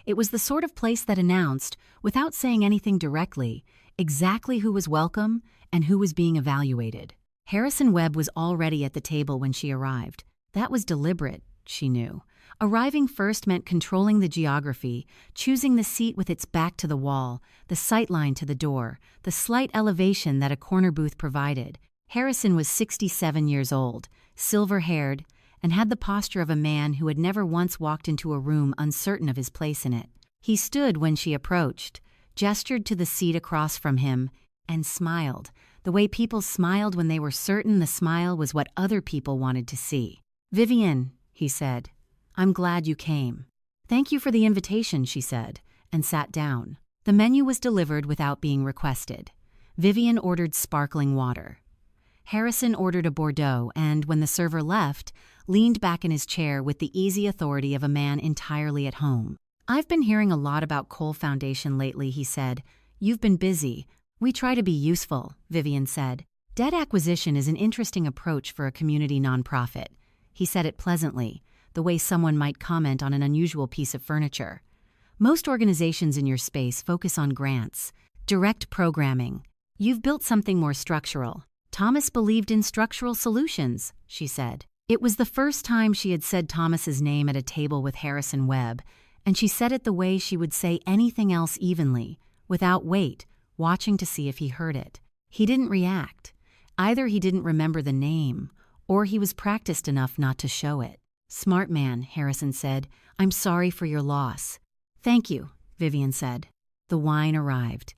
A: It was the sort of place that announced, without saying anything directly, exactly who was welcome and who was being evaluated. Harrison Webb was already at the table when she arrived. That was deliberate, she knew. Arriving first meant controlling the geography, choosing the seat with its back to the wall, the sightline to the door, the slight elevation that a corner booth provided. Harrison was 67 years old, silver-haired, and had the posture of a man who had never once walked into a room uncertain of his place in it. He stood when she approached, gestured to the seat across from him, and smiled, the way people smiled when they were certain the smile was what other people wanted to see. Vivian, he said, I'm glad you came. Thank you for the invitation, she said, and sat down. The menu was delivered without being requested. Vivian ordered sparkling water. Harrison ordered a Bordeaux and, when the server left, leaned back in his chair with the easy authority of a man entirely at home. I've been hearing a lot about Cole Foundation lately, he said. You've been busy. We try to be useful, Vivian said. Debt acquisition is an interesting approach for a community nonprofit. He said it pleasantly, the way someone might comment on an unusual piece of furniture. Most organizations in your space focus on grants, direct programming. You've built something more structural, Thomas believed in structural solutions, she said. It was the first time she had said Thomas's name at a table with Harrison Webb, and she said it the way she would say anything else evenly, without weight, watching to see if he heard it. He didn't react. Either he didn't remember the name, or he was practiced enough not to show it. "Smart man," Harrison said. "I'm sorry for your loss." "Thank you," Vivian said. The wine arrived.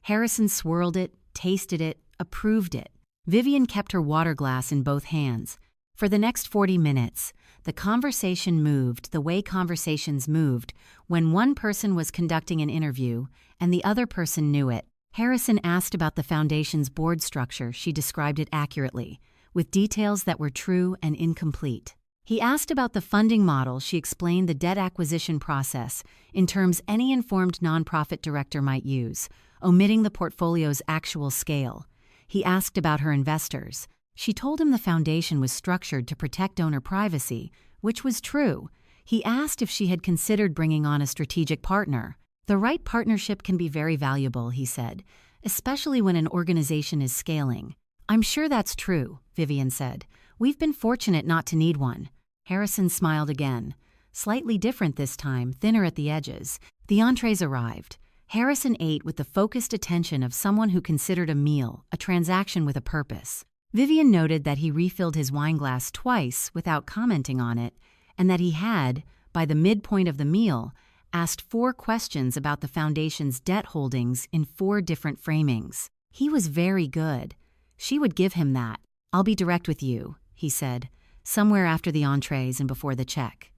A: Harrison swirled it, tasted it, approved it. Vivian kept her water glass in both hands. For the next 40 minutes, the conversation moved the way conversations moved when one person was conducting an interview and the other person knew it. Harrison asked about the foundation's board structure. She described it accurately, with details that were true and incomplete. He asked about the funding model. She explained the debt acquisition process in terms any informed nonprofit director might use, omitting the portfolio's actual scale. He asked about her investors. She told him the foundation was structured to protect donor privacy, which was true. He asked if she had considered bringing on a strategic partner. "The right partnership can be very valuable," he said, "especially when an organization is scaling." "I'm sure that's true," Vivian said. "We've been fortunate not to need one." Harrison smiled again. Slightly different this time, thinner at the edges. The entrees arrived. Harrison ate with the focused attention of someone who considered a meal, a transaction with a purpose. Vivian noted that he refilled his wineglass twice without commenting on it, and that he had, by the midpoint of the meal, asked 4 questions about the foundation's debt holdings in 4 different framings. He was very good. She would give him that. "I'll be direct with you," he said, somewhere after the entrees and before the check.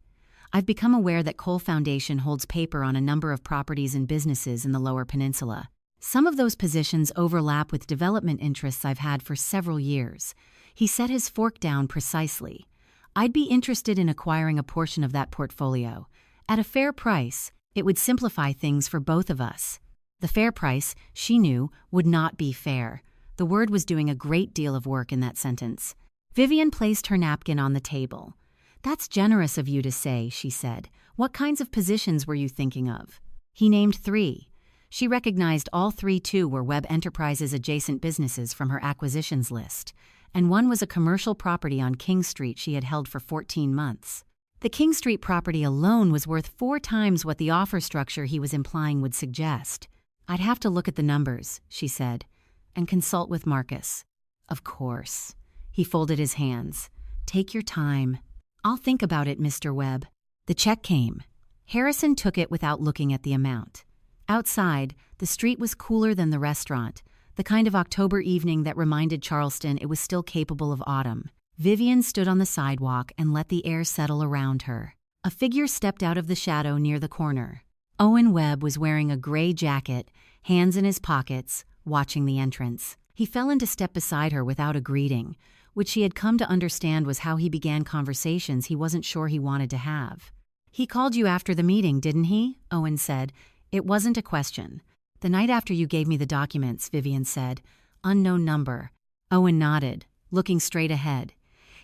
A: "I've become aware that Cole Foundation holds paper on a number of properties and businesses in the Lower Peninsula. Some of those positions overlap with development interests I've had for several years." He set his fork down precisely. "I'd be interested in acquiring a portion of that portfolio. At a fair price, it would simplify things for both of us." The fair price, she knew, would not be fair. The word was doing a great deal of work in that sentence. Vivian placed her napkin on the table. "That's generous of you to say," she said. "What kinds of positions were you thinking of?" He named 3. She recognized all 3 too were Webb Enterprises adjacent businesses from her acquisitions list, and one was a commercial property on King Street she had held for 14 months. The King Street property alone was worth 4 times what the offer structure he was implying would suggest. "I'd have to look at the numbers," she said, "and consult with Marcus." "Of course." He folded his hands. "Take your time." "I'll think about it, Mr. Webb." The check came. Harrison took it without looking at the amount. Outside, the street was cooler than the restaurant, the kind of October evening that reminded Charleston it was still capable of autumn. Vivian stood on the sidewalk and let the air settle around her. A figure stepped out of the shadow near the corner. Owen Webb was wearing a gray jacket, hands in his pockets, watching the entrance. He fell into step beside her without a greeting, which she had come to understand was how he began conversations he wasn't sure he wanted to have. "He called you after the meeting, didn't he?" Owen said. "It wasn't a question." "The night after you gave me the documents," Vivian said. "Unknown number." Owen nodded, looking straight ahead.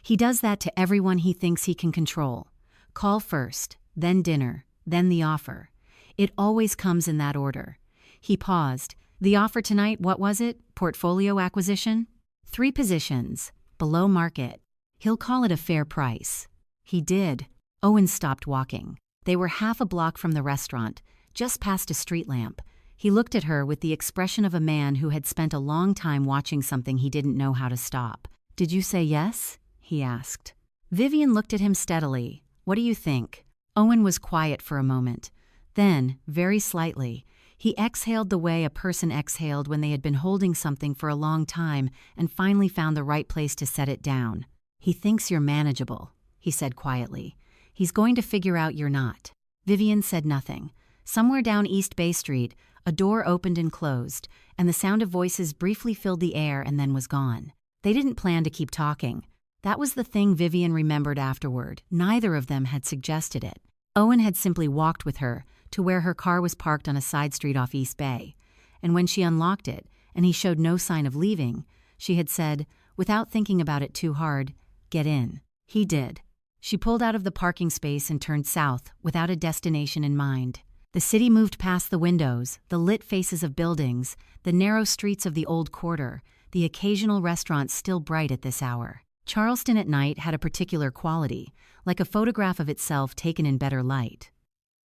A: "He does that to everyone he thinks he can control. Call first, then dinner, then the offer. It always comes in that order." He paused. "The offer tonight, what was it? Portfolio acquisition?" 3 positions, below market. "He'll call it a fair price." He did. Owen stopped walking. They were half a block from the restaurant, just past a street lamp. He looked at her with the expression of a man who had spent a long time watching something he didn't know how to stop. "Did you say yes?" he asked. Vivian looked at him steadily. "What do you think?" Owen was quiet for a moment. Then, very slightly, he exhaled the way a person exhaled when they had been holding something for a long time and finally found the right place to set it down. "He thinks you're manageable," he said quietly. "He's going to figure out you're not." Vivian said nothing. Somewhere down East Bay Street, a door opened and closed, and the sound of voices briefly filled the air and then was gone. They didn't plan to keep talking. That was the thing Vivian remembered afterward. Neither of them had suggested it. Owen had simply walked with her to where her car was parked on a side street off East Bay, and when she unlocked it, and he showed no sign of leaving, she had said, without thinking about it too hard, "Get in." He did. She pulled out of the parking space and turned south without a destination in mind. The city moved past the windows, the lit faces of buildings, the narrow streets of the old quarter, the occasional restaurant still bright at this hour. Charleston at night had a particular quality, like a photograph of itself taken in better light.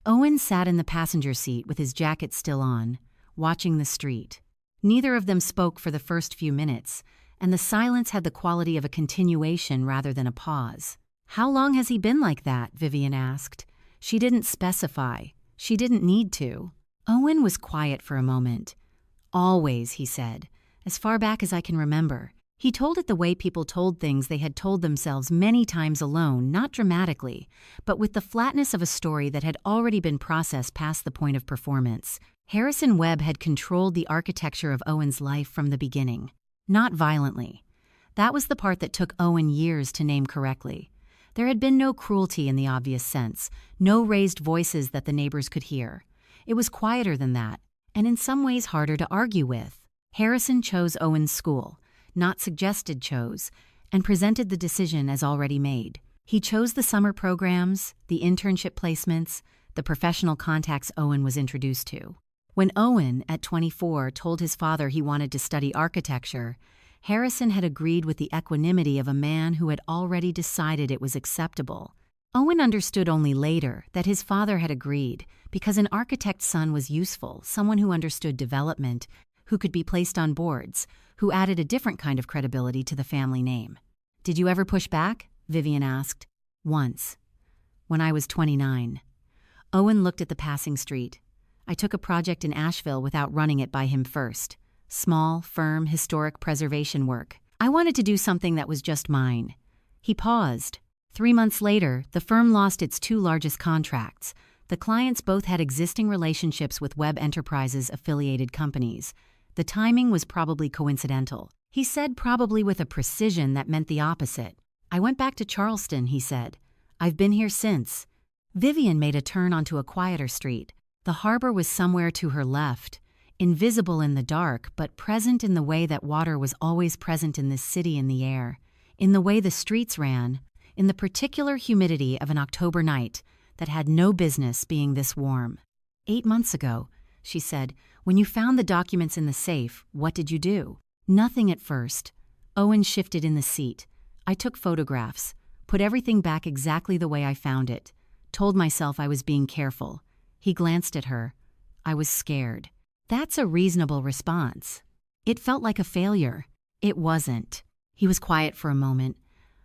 A: Owen sat in the passenger seat with his jacket still on, watching the street. Neither of them spoke for the first few minutes, and the silence had the quality of a continuation rather than a pause. "How long has he been like that?" Vivian asked. She didn't specify. She didn't need to. Owen was quiet for a moment. "Always," he said, "as far back as I can remember." He told it the way people told things they had told themselves many times alone, not dramatically, but with the flatness of a story that had already been processed past the point of performance. Harrison Webb had controlled the architecture of Owen's life from the beginning. Not violently. That was the part that took Owen years to name correctly. There had been no cruelty in the obvious sense, no raised voices that the neighbors could hear. It was quieter than that, and in some ways harder to argue with. Harrison chose Owen's school, not suggested chose, and presented the decision as already made. He chose the summer programs, the internship placements, the professional contacts Owen was introduced to. When Owen, at 24, told his father he wanted to study architecture, Harrison had agreed with the equanimity of a man who had already decided it was acceptable. Owen understood only later that his father had agreed because an architect's son was useful, someone who understood development, who could be placed on boards, who added a different kind of credibility to the family name. "Did you ever push back?" Vivian asked. "Once. When I was 29. Owen looked at the passing street. "I took a project in Asheville without running it by him first. Small, firm, historic preservation work. I wanted to do something that was just mine." He paused. 3 months later, the firm lost its 2 largest contracts. The clients both had existing relationships with Webb Enterprises-affiliated companies. The timing was probably coincidental. He said probably with a precision that meant the opposite. "I went back to Charleston," he said. "I've been here since." Vivian made a turn onto a quieter street. The harbor was somewhere to her left, invisible in the dark, but present in the way that water was always present in this city in the air, in the way the streets ran, in the particular humidity of an October night that had no business being this warm. "8 months ago," she said, "when you found the documents in the safe, what did you do?" "Nothing at first." Owen shifted in the seat. "I took photographs, put everything back exactly the way I found it, told myself I was being careful." He glanced at her. "I was scared." That's a reasonable response. It felt like a failure. It wasn't. He was quiet for a moment.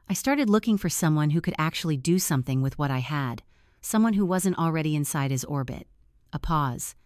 A: "I started looking for someone who could actually do something with what I had, someone who wasn't already inside his orbit." A pause.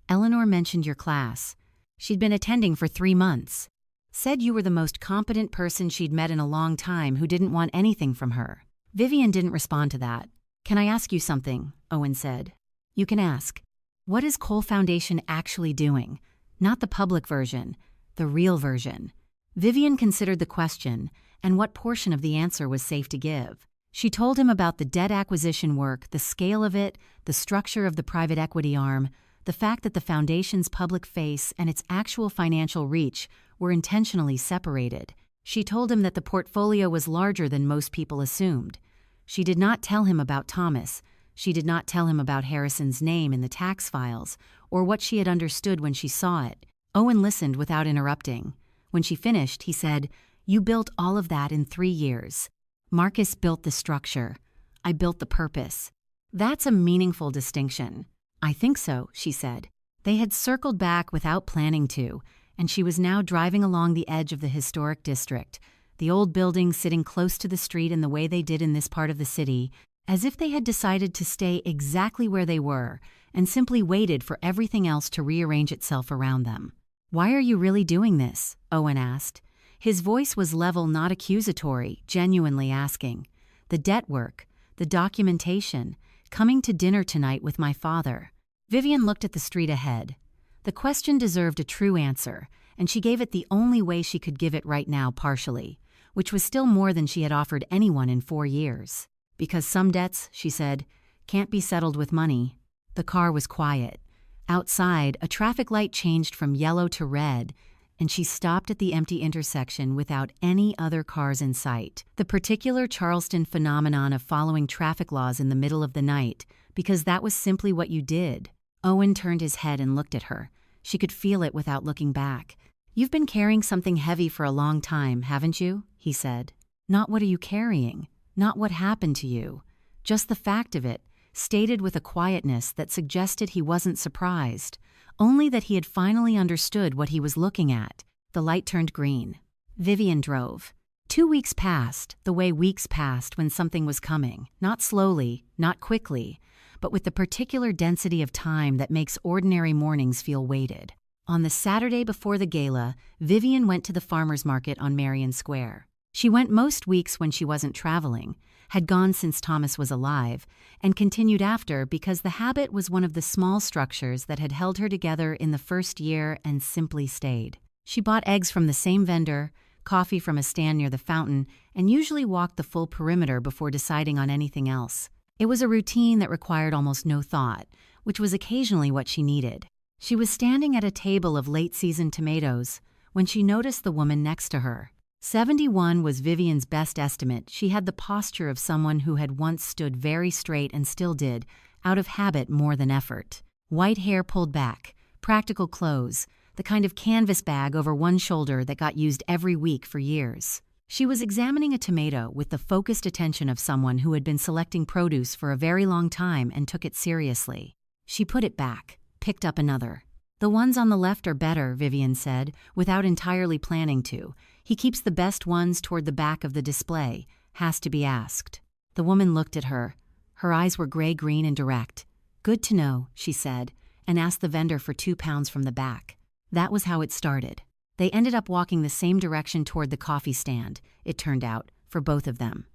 A: "Eleanor mentioned your class. She'd been attending for 3 months. Said you were the most competent person she'd met in a long time who didn't want anything from her." Vivian didn't respond to that. "Can I ask you something?" Owen said. "You can ask. What is Cole Foundation actually doing? Not the public version, the real version." Vivian considered the question and what portion of the answer was safe to give. She told him about the debt acquisition work, the scale of it, the structure of the private equity arm, the fact that the foundation's public face and its actual financial reach were intentionally separated. She told him that the portfolio was larger than most people assumed. She did not tell him about Thomas. She did not tell him about Harrison's name in the tax files, or what she had understood when she saw it. Owen listened without interrupting. When she finished, he said, "You built all of that in 3 years. Marcus built the structure. I built the purpose." That's a meaningful distinction. "I think so," she said. They had circled back without planning to, and she was now driving along the edge of the historic district, the old buildings sitting close to the street in the way they did in this part of the city, as if they had decided to stay exactly where they were and simply waited for everything else to rearrange itself around them. "Why are you really doing this?" Owen asked. His voice was level, not accusatory, genuinely asking. "The debt work, the documentation, coming to dinner tonight with my father." Vivian looked at the street ahead. The question deserved a true answer, and she gave it the only way she could give it right now partially, which was still more than she had offered anyone in 4 years. "Because some debts," she said, "can't be settled with money." The car was quiet. Outside, a traffic light changed from yellow to red, and she stopped at the empty intersection without any other cars in sight. The particular Charleston phenomenon of following traffic laws in the middle of the night, because that was simply what you did. Owen turned his head and looked at her. She could feel it without looking back. "You've been carrying something heavy for a long time, haven't you?" he said. "Not what are you carrying, not what happened to you, just the fact of it," stated with a quietness that suggested he wasn't surprised, only that he had finally understood what he was looking at. The light turned green. Vivian drove. 2 weeks passed, the way weeks passed when something was coming, not slowly, not quickly, but with the particular density of time that makes ordinary mornings feel weighted. On the Saturday before the gala, Vivian went to the farmers market on Marion Square. She went most weeks when she wasn't traveling, had gone since Thomas was alive, and continued after because the habit was one of the small structures that had held her together in the first year and simply stayed. She bought eggs from the same vendor, coffee from a stand near the fountain, and usually walked the full perimeter before deciding on anything else. It was a routine that required almost no thought, which was occasionally what she needed. She was standing at a table of late-season tomatoes when she noticed the woman next to her. 71 was Vivian's best estimate. She had the posture of someone who had once stood very straight and still did, out of habit more than effort. White hair pulled back, practical clothes, the kind of canvas bag over one shoulder that got used every week for years. She was examining a tomato with the focused attention of someone who had been selecting produce for a very long time and took it seriously. She put it back, picked up another. "The ones on the left are better," Vivian said, without entirely planning to. "He keeps the best ones toward the back of the display, has to be asked." The woman looked at her. Her eyes were gray-green and direct. "Good to know," she said, and asked the vendor for 2 pounds from the back. That was how it started. They ended up walking the same direction toward the coffee stand, it turned out, for both of them.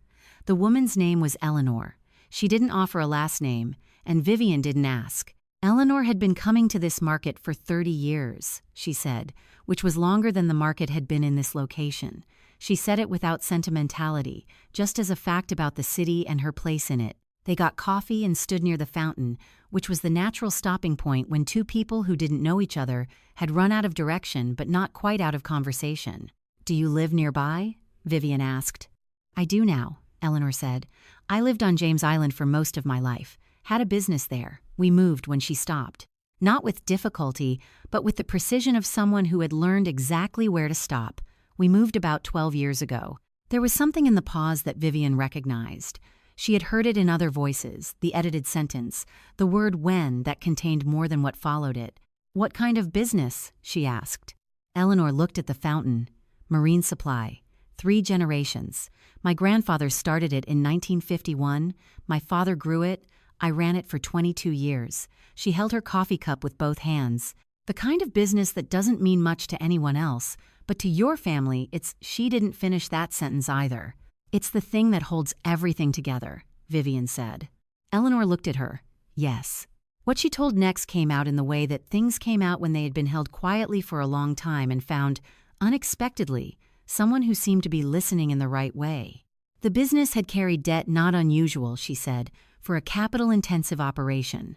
A: The woman's name was Eleanor. She didn't offer a last name, and Vivian didn't ask. Eleanor had been coming to this market for 30 years, she said, which was longer than the market had been in this location. She said it without sentimentality, just as a fact about the city and her place in it. They got coffee and stood near the fountain, which was the natural stopping point when two people who didn't know each other had run out of direction but not quite out of conversation. "Do you live nearby?" Vivian asked. "I do now," Eleanor said. "I lived on James Island for most of my life. Had a business there. We moved when she stopped. Not with difficulty, but with the precision of someone who had learned exactly where to stop. We moved about 12 years ago." There was something in the pause that Vivian recognized. She had heard it in other voices, the edited sentence, the word "when" that contained more than what followed it. "What kind of business?" she asked. Eleanor looked at the fountain. "Marine supply. 3 generations. My grandfather started it in 1951. My father grew it. I ran it for 22 years. She held her coffee cup with both hands. "The kind of business that doesn't mean much to anyone else, but to your family, it's..." She didn't finish that sentence either. "It's the thing that holds everything together," Vivian said. Eleanor looked at her. Yes. What she told next came out in the way that things came out when they had been held quietly for a long time and found, unexpectedly, someone who seemed to be listening in the right way. The business had carried debt not unusual, she said, for a capital-intensive operation.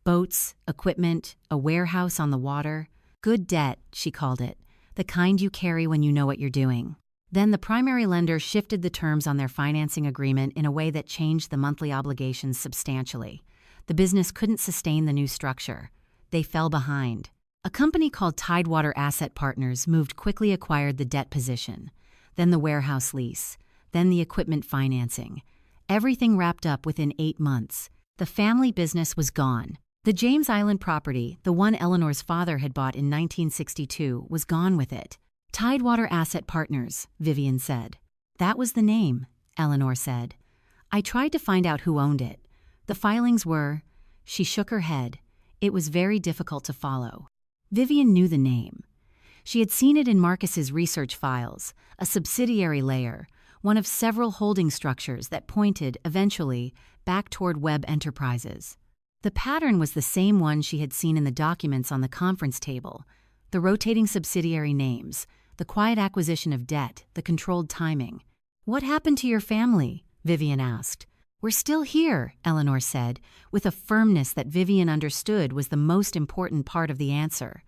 A: Boats, equipment, a warehouse on the water. Good debt, she called it, the kind you carry when you know what you're doing. Then the primary lender shifted the terms on their financing agreement in a way that changed the monthly obligations substantially. The business couldn't sustain the new structure. They fell behind. A company called Tidewater Asset Partners moved quickly acquired the debt position, then the warehouse lease, then the equipment financing. Everything wrapped up within 8 months. The family business was gone. The James Island property, the one Eleanor's father had bought in 1962, was gone with it. Tidewater Asset Partners, Vivian said. That was the name, Eleanor said. I tried to find out who owned it. The filings were... She shook her head. It was very difficult to follow. Vivian knew the name. She had seen it in Marcus's research files, a subsidiary layer, one of several holding structures that pointed, eventually, back toward Webb Enterprises. The pattern was the same one she had seen in the documents on the conference table, the rotating subsidiary names, the quiet acquisition of debt, the controlled timing. What happened to your family? Vivian asked. We're still here, Eleanor said, with a firmness that Vivian understood was the most important part of the answer.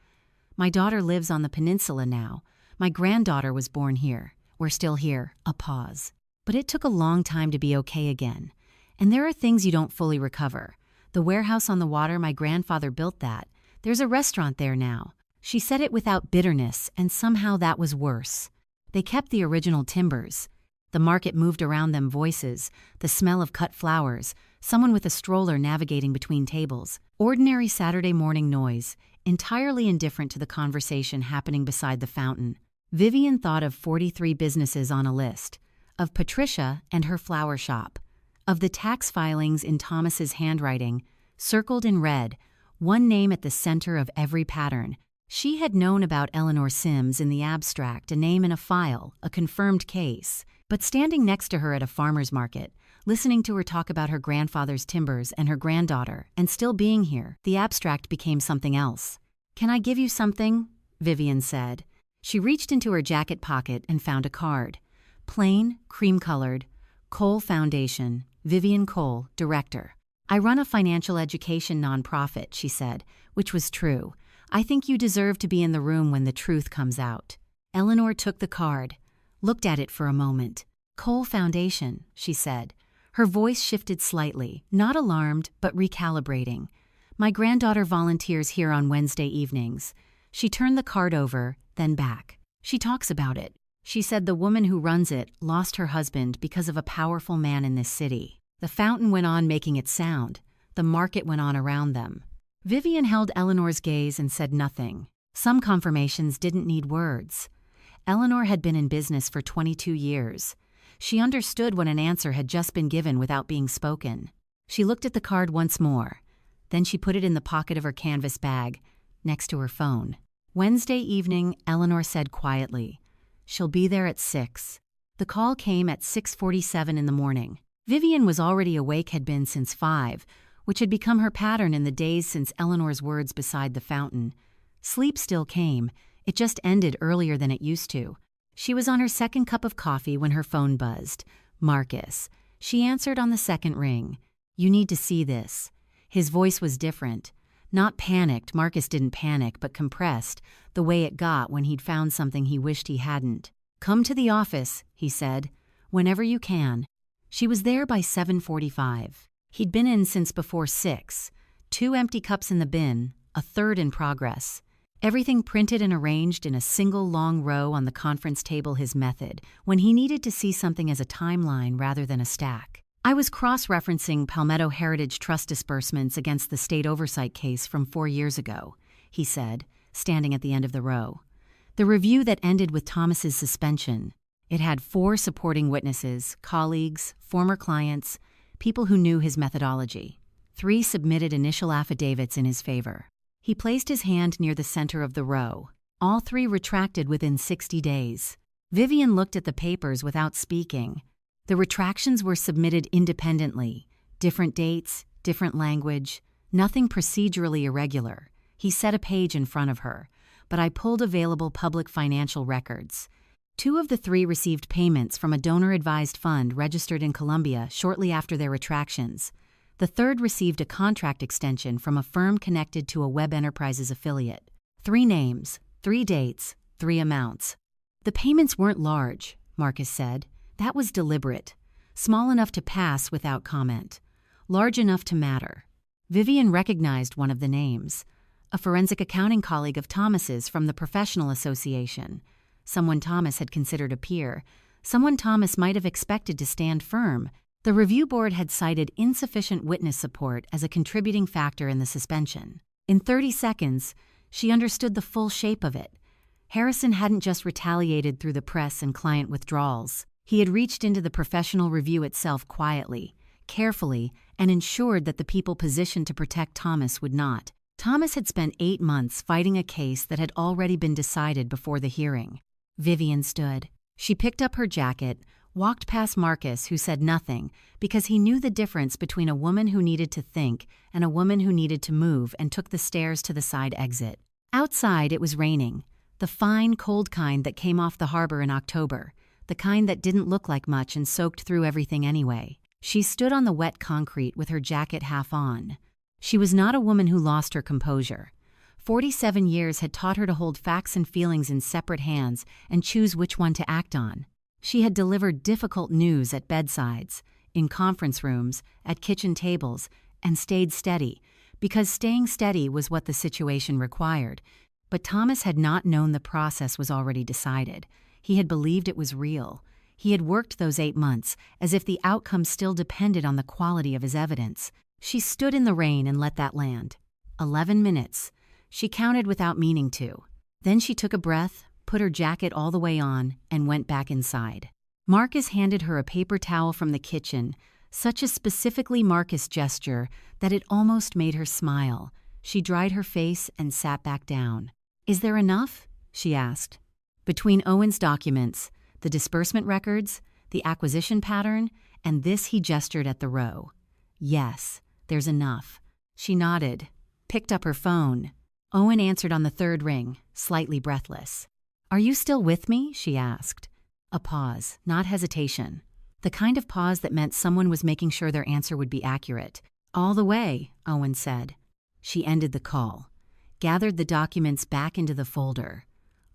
A: My daughter lives on the peninsula now. My granddaughter was born here. We're still here. A pause. But it took a long time to be okay again. And there are things you don't fully recover. The warehouse on the water, my grandfather built that. There's a restaurant there now. She said it without bitterness, and somehow that was worse. They kept the original timbers. The market moved around them, voices, the smell of cut flowers, someone with a stroller navigating between tables. Ordinary Saturday morning noise, entirely indifferent to the conversation happening beside the fountain. Vivian thought of 43 businesses on a list, of Patricia and her flower shop, of the tax filings in Thomas's handwriting, circled in red, one name at the center of every pattern. She had known about Eleanor Sims in the abstract, a name in a file, a confirmed case. But standing next to her at a farmer's market, listening to her talk about her grandfather's timbers and her granddaughter, and still being here, the abstract became something else. "Can I give you something?" Vivian said. She reached into her jacket pocket and found a card. Plain, cream-colored, Cole Foundation, Vivian Cole, Director. "I run a financial education nonprofit," she said, which was true. "I think you deserve to be in the room when the truth comes out." Eleanor took the card, looked at it for a moment. "Cole Foundation," she said. Her voice shifted slightly, not alarmed, but recalibrating. "My granddaughter volunteers here on Wednesday evenings." She turned the card over, then back. "She talks about it. She said the woman who runs it lost her husband because of a powerful man in this city." The fountain went on making its sound. The market went on around them. Vivian held Eleanor's gaze and said nothing. Some confirmations didn't need words. Eleanor had been in business for 22 years. She understood when an answer had just been given without being spoken. She looked at the card once more. Then she put it in the pocket of her canvas bag, next to her phone. Wednesday evening, Eleanor said quietly, "She'll be there at 6. The call came at 6:47 in the morning. Vivian was already awake, had been since 5, which had become her pattern in the days since Eleanor's words beside the fountain. Sleep still came. It just ended earlier than it used to. She was on her second cup of coffee when her phone buzzed. Marcus. She answered on the second ring. "You need to see this." His voice was different. Not panicked, Marcus didn't panic, but compressed, the way it got when he'd found something he wished he hadn't. "Come to the office," he said, "whenever you can." She was there by 7:45. He'd been in since before 6. 2 empty cups in the bin, a third in progress. Everything printed and arranged in a single long row on the conference table, his method, when he needed to see something as a timeline rather than a stack. "I was cross-referencing Palmetto Heritage Trust disbursements against the state oversight case from 4 years ago," he said, standing at the end of the row. The review that ended with Thomas's suspension. It had 4 supporting witnesses, colleagues, former clients, people who knew his methodology. 3 submitted initial affidavits in his favor. He placed his hand near the center of the row. All 3 retracted within 60 days. Vivian looked at the papers without speaking. The retractions were submitted independently. Different dates, different language, nothing procedurally irregular. He set a page in front of her. "But I pulled available public financial records." 2 of the 3 received payments from a donor-advised fund registered in Colombia shortly after their retractions. The 3rd received a contract extension from a firm connected to a Web Enterprises affiliate. 3 names, 3 dates, 3 amounts. "The payments weren't large," Marcus said. "That was deliberate. Small enough to pass without comment. Large enough to matter." Vivian recognized one of the names. A forensic accounting colleague of Thomas's from the Professional Association. Someone Thomas had considered a peer. Someone Thomas might have expected to stand firm. The review board had cited insufficient witness support as a contributing factor in the suspension. In 30 seconds, she understood the full shape of it. Harrison hadn't just retaliated through the press and client withdrawals. He had reached into the professional review itself quietly, carefully, and ensured that the people positioned to protect Thomas would not. Thomas had spent 8 months fighting a case that had already been decided before the hearing. Vivian stood. She picked up her jacket, walked past Marcus, who said nothing, because he knew the difference between a woman who needed to think and a woman who needed to move, and took the stairs to the side exit. Outside, it was raining. The fine, cold kind that came off the harbor in October. The kind that didn't look like much and soaked through everything anyway. She stood on the wet concrete with her jacket half on. She was not a woman who lost her composure. 47 years had taught her to hold facts and feelings in separate hands and choose which one to act on. She had delivered difficult news at bedsides, in conference rooms, at kitchen tables, and stayed steady, because staying steady was what the situation required. But Thomas had not known the process was already decided. He had believed it was real. He had worked those 8 months as if the outcome still depended on the quality of his evidence. She stood in the rain and let that land. 11 minutes. She counted without meaning to. Then she took a breath, put her jacket all the way on, and went back inside. Marcus handed her a paper towel from the kitchen, such a specifically Marcus gesture that it almost made her smile. She dried her face and sat back down. "Is there enough?" she asked. Between Owen's documents, the disbursement records, the acquisition pattern, and this, he gestured at the row. "Yes, there's enough." She nodded, picked up her phone. Owen answered on the third ring, slightly breathless. "Are you still with me?" she asked. A pause, not hesitation. The kind of pause that meant someone was making sure their answer would be accurate. "All the way," Owen said. She ended the call, gathered the documents back into the folder.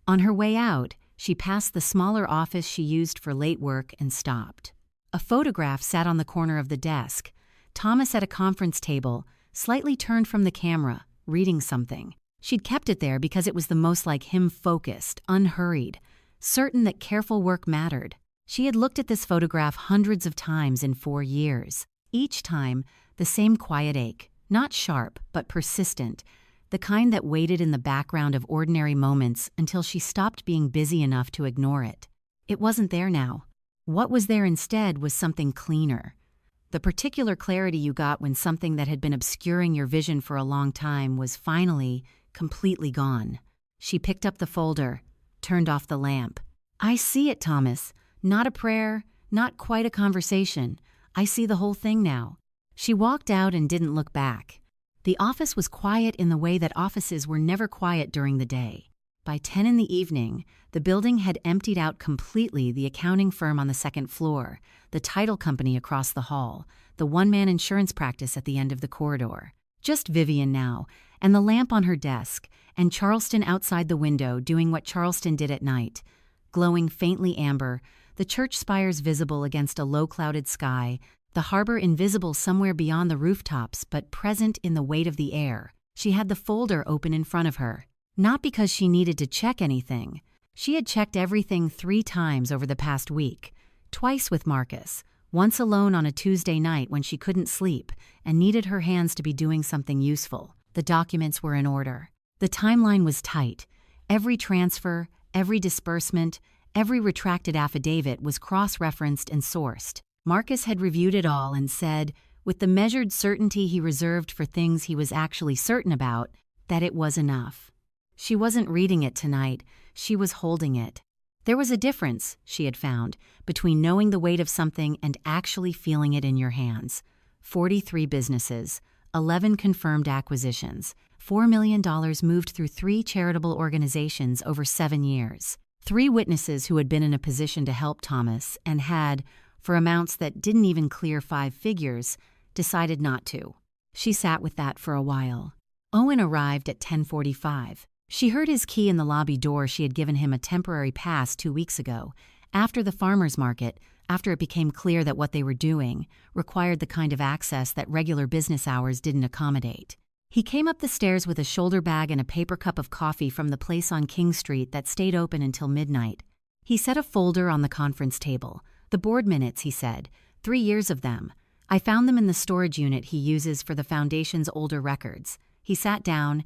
A: On her way out, she passed the smaller office she used for late work and stopped. A photograph sat on the corner of the desk. Thomas at a conference table, slightly turned from the camera, reading something. She'd kept it there because it was the most like him, focused, unhurried, certain that careful work mattered. She had looked at this photograph hundreds of times in 4 years. Each time, the same quiet ache, not sharp, but persistent, the kind that waited in the background of ordinary moments until she stopped being busy enough to ignore it. It wasn't there now. What was there instead was something cleaner. The particular clarity you got when something that had been obscuring your vision for a long time was finally, completely gone. She picked up the folder, turned off the lamp. "I see it, Thomas. Not a prayer, not quite a conversation. I see the whole thing now." She walked out and didn't look back. The office was quiet in the way that offices were never quiet during the day. By 10 in the evening, the building had emptied out completely: the accounting firm on the second floor, the title company across the hall, the one-man insurance practice at the end of the corridor. Just Vivian now, and the lamp on her desk, and Charleston outside the window doing what Charleston did at night. Glowing faintly amber, the church spires visible against a low-clouded sky, the harbor invisible somewhere beyond the rooftops but present in the weight of the air. She had the folder open in front of her. Not because she needed to check anything. She had checked everything 3 times over the past week. Twice with Marcus, once alone on a Tuesday night when she couldn't sleep and needed her hands to be doing something useful. The documents were in order. The timeline was tight. Every transfer, every disbursement, every retracted affidavit was cross-referenced and sourced. Marcus had reviewed it all and said, with the measured certainty he reserved for things he was actually certain about, that it was enough. She wasn't reading it tonight, she was holding it. There was a difference, she had found, between knowing the weight of something and actually feeling it in your hands. 43 businesses, 11 confirmed acquisitions, $4 million moved through 3 charitable organizations over 7 years. 3 witnesses who had been in a position to help Thomas and had, for amounts that didn't even clear 5 figures, decided not to. She sat with that for a while. Owen arrived at 10:45. She heard his key in the lobby door. She had given him a temporary pass 2 weeks ago, after the farmers market, after it became clear that what they were doing required the kind of access that regular business hours didn't accommodate. He came up the stairs with a shoulder bag and a paper cup of coffee from the place on King Street that stayed open until midnight. He set a folder on the conference table. "The board minutes," he said, 3 years of them. "I found them in the storage unit he uses for the foundation's older records." He sat down.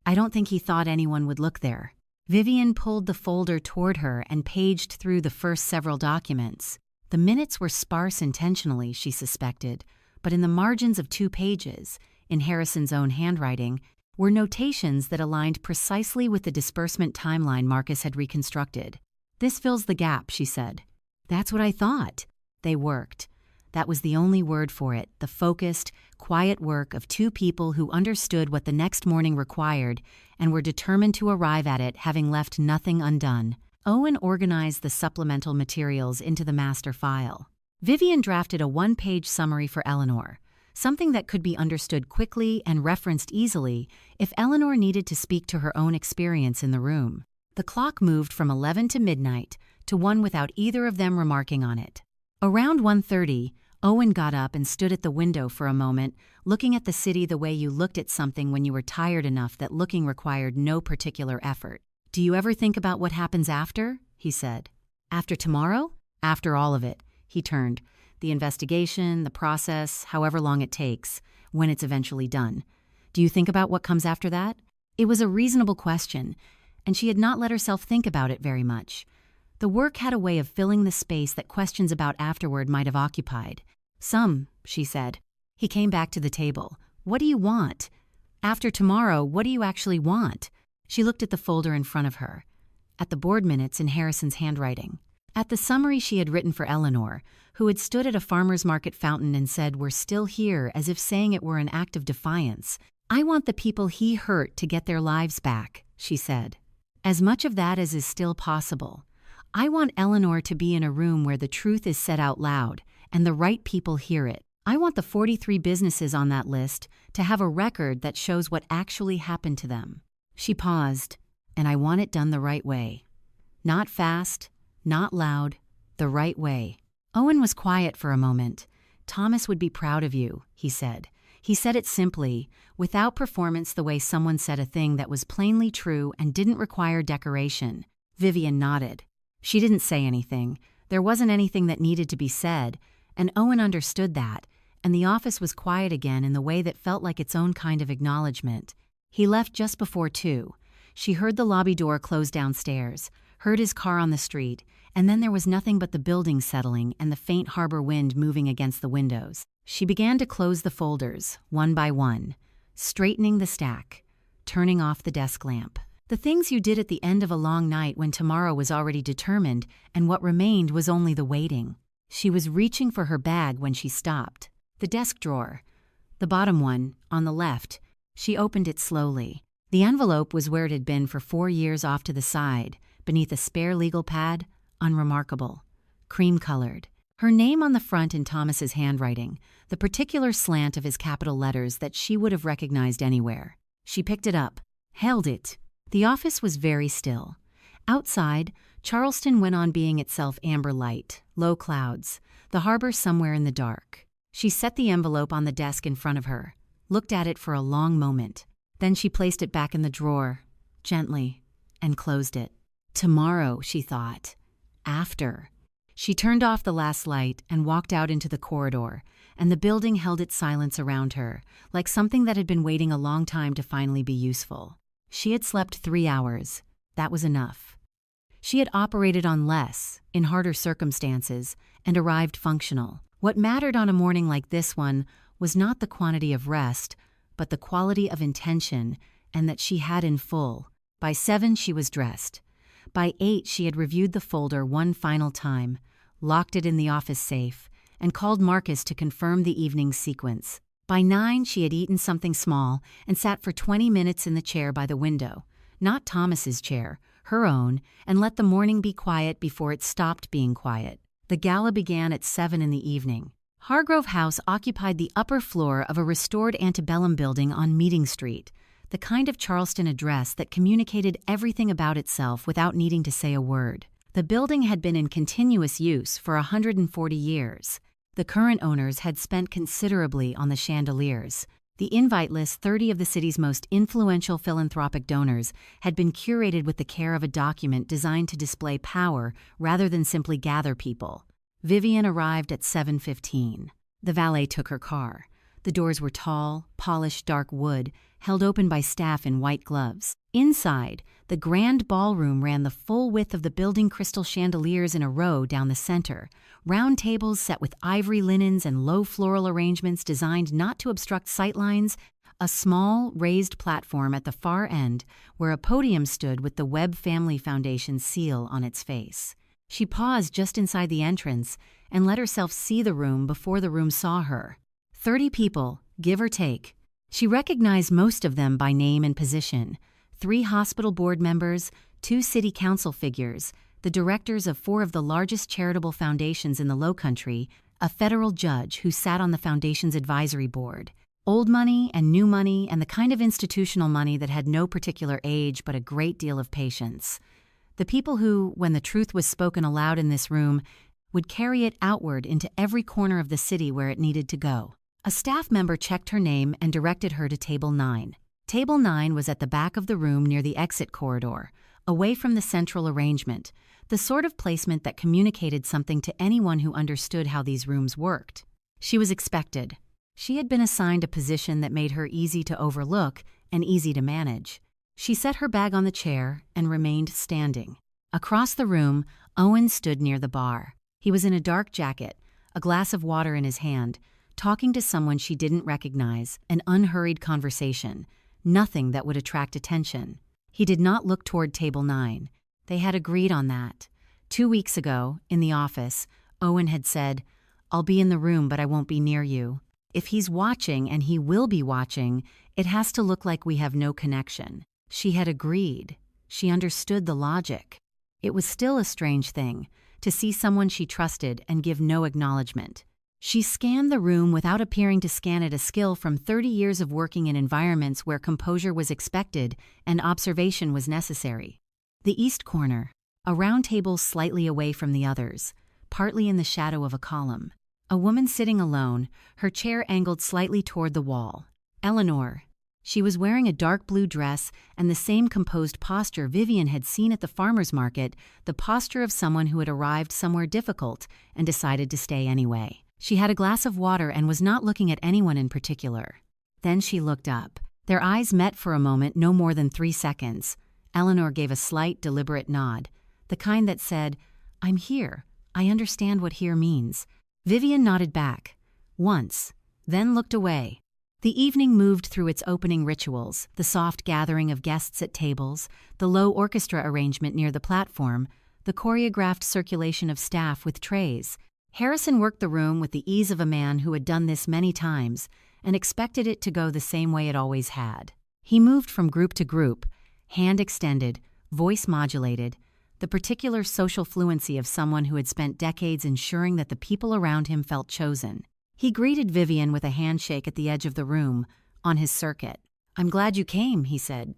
A: I don't think he thought anyone would look there. Vivian pulled the folder toward her and paged through the first several documents. The minutes were sparse intentionally, she suspected, but in the margins of 2 pages, in Harrison's own handwriting, were notations that aligned precisely with the disbursement timeline Marcus had reconstructed. "This fills the gap," she said. "That's what I thought." They worked. That was the only word for it, the focused, quiet work of 2 people who understood what the next morning required and were determined to arrive at it, having left nothing undone. Owen organized the supplemental materials into the master file. Vivian drafted a 1-page summary for Eleanor, something that could be understood quickly and referenced easily if Eleanor needed to speak to her own experience in the room. The clock moved from 11 to midnight to 1 without either of them remarking on it. Around 1:30, Owen got up and stood at the window for a moment, looking at the city the way you looked at something when you were tired enough that looking required no particular effort. "Do you ever think about what happens after?" he said. "After tomorrow?" "After all of it." He turned. "The investigation, the process, however long it takes, when it's eventually done. Do you think about what comes after that?" It was a reasonable question, and she had not let herself think about it very much. The work had a way of filling the space that questions about afterward might have occupied. "Some," she said. He came back to the table. "What do you want? After tomorrow, what do you actually want?" She looked at the folder in front of her, at the board minutes in Harrison's handwriting, at the summary she had written for Eleanor, who had stood at a farmer's market fountain and said, "We're still here," as if saying it were an act of defiance. "I want the people he hurt to get their lives back," she said. "As much of that as is still possible. I want Eleanor to be in a room where the truth is said out loud and the right people hear it. I want the 43 businesses on that list to have a record that shows what actually happened to them." She paused. "And I want it done the right way. Not fast, not loud, the right way." Owen was quiet for a moment. "Thomas would be proud of you," he said. He said it simply, without performance, the way someone said a thing that was plainly true and didn't require decoration. Vivian nodded. She didn't say anything. There wasn't anything that needed to be said, and Owen understood that, and the office was quiet again in the way that felt like its own kind of acknowledgement. He left just before 2. She heard the lobby door close downstairs, heard his car on the street, and then there was nothing but the building settling and the faint harbor wind moving against the windows. She began to close the folders, one by one, straightening the stack, turning off the desk lamp. The things you did at the end of a long night when tomorrow was already determined and what remained was only the waiting. She was reaching for her bag when she stopped. The desk drawer, the bottom one, on the left. She opened it slowly. The envelope was where it had been for 4 years off to the side, beneath a spare legal pad, unremarkable, cream-colored. Her name on the front in Thomas's handwriting, the particular slant of his capital letters that she would have recognized anywhere. She picked it up, held it. The office was very still. Outside, Charleston went on being itself amber light, low clouds, the harbor somewhere in the dark. She set the envelope on the desk in front of her, looked at it for a long moment. Then she placed it back in the drawer, gently, and closed it. Tomorrow, she thought. After. She turned off the last light and walked out into the corridor, and the building held its silence around her, like something that had been waiting a long time to finally be useful. She had slept 3 hours. That was enough. She had operated on less, in harder circumstances, and arrived functional. What mattered on a morning like this one was not the quantity of rest, but the quality of intention, and that she had in full. By 7, she was dressed. By 8, she had reviewed the folder one final time, locked it in the office safe, and called Marcus to confirm the evening's sequence. By 9, she had eaten something small and sat for 20 minutes in the chair by the window, not Thomas's chair, her own, and let the morning be quiet before it stopped being quiet. The gala began at 7 in the evening. Hargrove House occupied the upper floor of a restored antebellum building on Meeting Street, the kind of Charleston address that communicated everything about itself without needing to say a word. The building had been in continuous use for 140 years. The current owners had spent considerably on the chandeliers. The invite list, 30 of the city's most influential philanthropic donors, had been curated with the care of a document designed to display power rather than simply gather people. Vivian arrived at 7:15. The valet took her car. The doors were tall, polished dark wood, held open by staff in white gloves. Inside, the grand ballroom ran the full width of the building, crystal chandeliers in a row down the center, round tables set with ivory linens and low floral arrangements designed not to obstruct sightlines, a small, raised platform at the far end where a podium stood with the Webb Family Foundation seal on its face. She paused just inside the entrance and let herself see the room before the room saw her. 30 people, give or take. She recognized most of them by name and position. 3 hospital board members, 2 city council figures, the directors of 4 of the largest charitable foundations in the Lowcountry, a federal judge who sat on the foundation's advisory board. Old money and new money and the kind of institutional money that had no particular age but a great deal of patience. The people who, when the truth was spoken aloud in this room, would carry it outward into every corner of the city where it needed to go. A staff member checked her name and directed her to Table 9. Table 9 was at the back of the room near the exit corridor, away from the central arrangement, the sort of placement that communicated something to anyone who understood how these rooms worked. She was expected. She had been assigned a position that made her easy to overlook and easy to manage. She set her bag on the chair and remained standing. Across the room, Owen stood near the bar. He was in a dark jacket, a glass of water in his hand, talking to someone she didn't recognize, an unhurried conversation, nothing that would attract attention. He did not look toward Table 9. They had agreed on that. 2 weeks ago, in the office, Owen had said, "I'll be in the room, but I won't be near you. If he's watching, and he will be watching, it has to look like we have no connection." She had agreed. She understood the logic. It was still a strange thing to see someone she trusted and give no acknowledgement. She scanned the room without appearing to scan it, a skill from 30 years of working in environments where composure was expected and observation was necessary. The east corner, a round table slightly away from the others, partly in the shadow of a column. A woman sitting alone, her chair angled slightly toward the wall. Eleanor. She was wearing a dark blue dress and the same composed posture Vivian had seen at the farmer's market, the posture of someone who had arrived somewhere difficult and decided to stay anyway. She had a glass of water and was not looking at anyone in particular. Then she looked up. Their eyes met for a moment, no more than 3 seconds. Eleanor gave a slight, deliberate nod, the kind that said, "I'm here. I understand what here means." Vivian nodded back, once, then looked away. The evening moved through its opening rituals, the soft gathering of guests at tables, the low orchestra arrangement near the platform, the choreographed circulation of staff with trays. Harrison worked the room with the ease of a man who had done this many times and expected it to go the same way it always had. He moved from group to group, hand extended, voice modulated, the particular social fluency of someone who had spent decades ensuring that the people around him felt chosen. He greeted Vivian with a handshake at the edge of the room, on his circuit. "I'm glad you came," he said.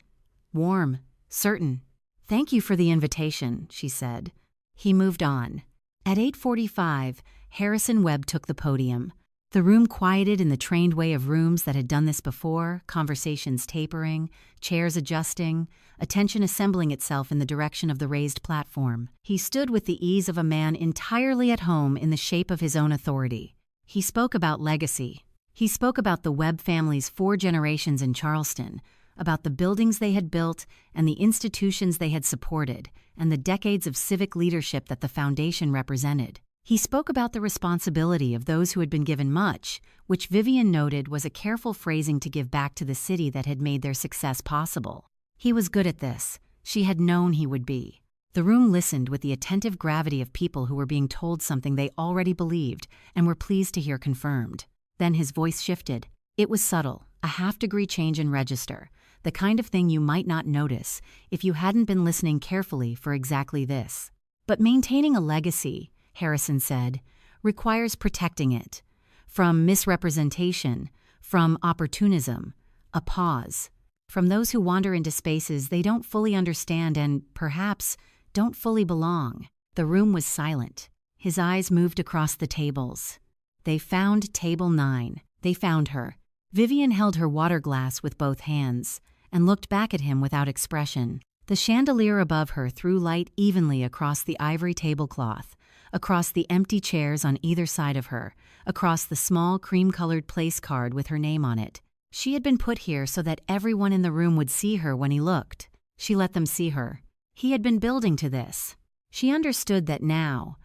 A: Warm, certain. "Thank you for the invitation," she said. He moved on. At 8:45, Harrison Webb took the podium. The room quieted in the trained way of rooms that had done this before, conversations tapering, chairs adjusting, attention assembling itself in the direction of the raised platform. He stood with the ease of a man entirely at home in the shape of his own authority. He spoke about legacy. He spoke about the Webb family's 4 generations in Charleston, about the buildings they had built and the institutions they had supported, and the decades of civic leadership that the foundation represented. He spoke about the responsibility of those who had been given much, which Vivian noted was a careful phrasing to give back to the city that had made their success possible. He was good at this. She had known he would be. The room listened with the attentive gravity of people who were being told something they already believed and were pleased to hear confirmed. Then his voice shifted. It was subtle, a half-degree change in register, the kind of thing you might not notice if you hadn't been listening carefully for exactly this. But maintaining a legacy, Harrison said, requires protecting it. From misrepresentation, from opportunism, a pause. From those who wander into spaces they don't fully understand and, perhaps, don't fully belong. The room was silent. His eyes moved across the tables. They found Table 9. They found her. Vivian held her water glass with both hands and looked back at him without expression. The chandelier above her threw light evenly across the ivory tablecloth, across the empty chairs on either side of her, across the small cream-colored place card with her name on it. She had been put here so that everyone in the room would see her when he looked. She let them see her. He had been building to this. She understood that now,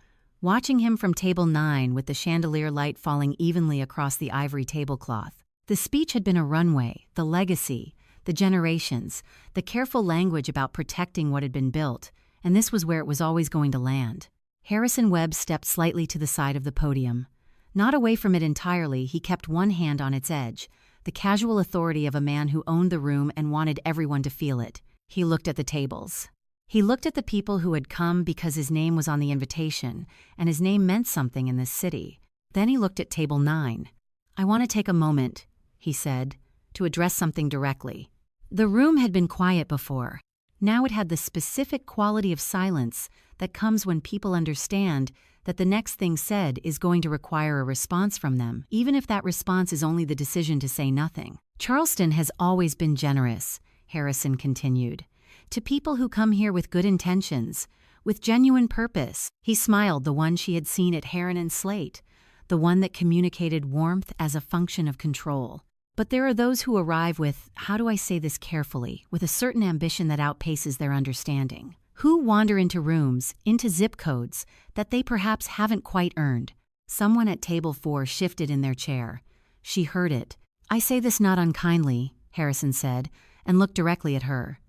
A: watching him from Table 9 with the chandelier light falling evenly across the ivory tablecloth, the speech had been a runway, the legacy, the generations, the careful language about protecting what had been built, and this was where it was always going to land. Harrison Webb stepped slightly to the side of the podium. Not away from it entirely, he kept one hand on its edge, the casual authority of a man who owned the room and wanted everyone to feel it. He looked at the tables. He looked at the people who had come because his name was on the invitation, and his name meant something in this city. Then he looked at Table 9. "I want to take a moment," he said, "to address something directly." The room had been quiet before. Now it had the specific quality of silence that comes when people understand that the next thing said is going to require a response from them, even if that response is only the decision to say nothing. Charleston has always been generous, Harrison continued, to people who come here with good intentions, with genuine purpose. He smiled, the one she had seen at Heron and Slate, the one that communicated warmth as a function of control. But there are those who arrive with, how do I say this carefully, with a certain ambition that outpaces their understanding, who wander into rooms, into zip codes, that they perhaps haven't quite earned. Someone at table 4 shifted in their chair. She heard it. I say this not unkindly, Harrison said, and looked directly at her.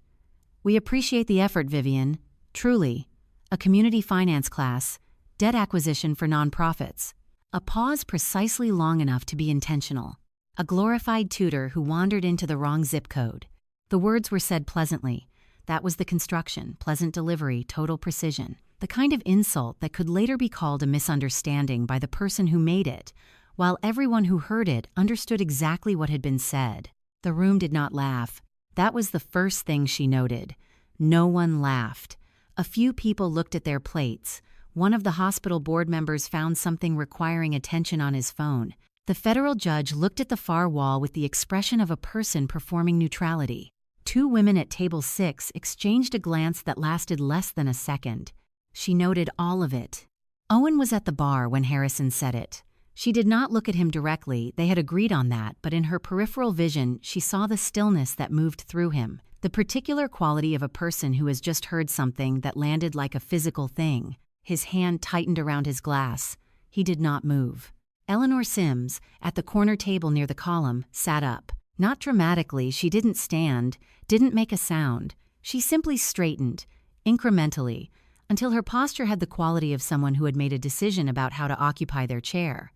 A: We appreciate the effort, Vivian. Truly. A community finance class, debt acquisition for nonprofits. A pause precisely long enough to be intentional. A glorified tutor who wandered into the wrong zip code. The words were said pleasantly. That was the construction, pleasant delivery, total precision. The kind of insult that could later be called a misunderstanding by the person who made it, while everyone who heard it understood exactly what had been said. The room did not laugh. That was the first thing she noted. No one laughed. A few people looked at their plates. One of the hospital board members found something requiring attention on his phone. The federal judge looked at the far wall with the expression of a person performing neutrality. 2 women at table 6 exchanged a glance that lasted less than a second. She noted all of it. Owen was at the bar when Harrison said it. She did not look at him directly, they had agreed on that, but in her peripheral vision she saw the stillness that moved through him, the particular quality of a person who has just heard something that landed like a physical thing. His hand tightened around his glass. He did not move. Eleanor Sims, at the corner table near the column, sat up. Not dramatically, she didn't stand, didn't make a sound. She simply straightened, incrementally, until her posture had the quality of someone who had made a decision about how to occupy their chair.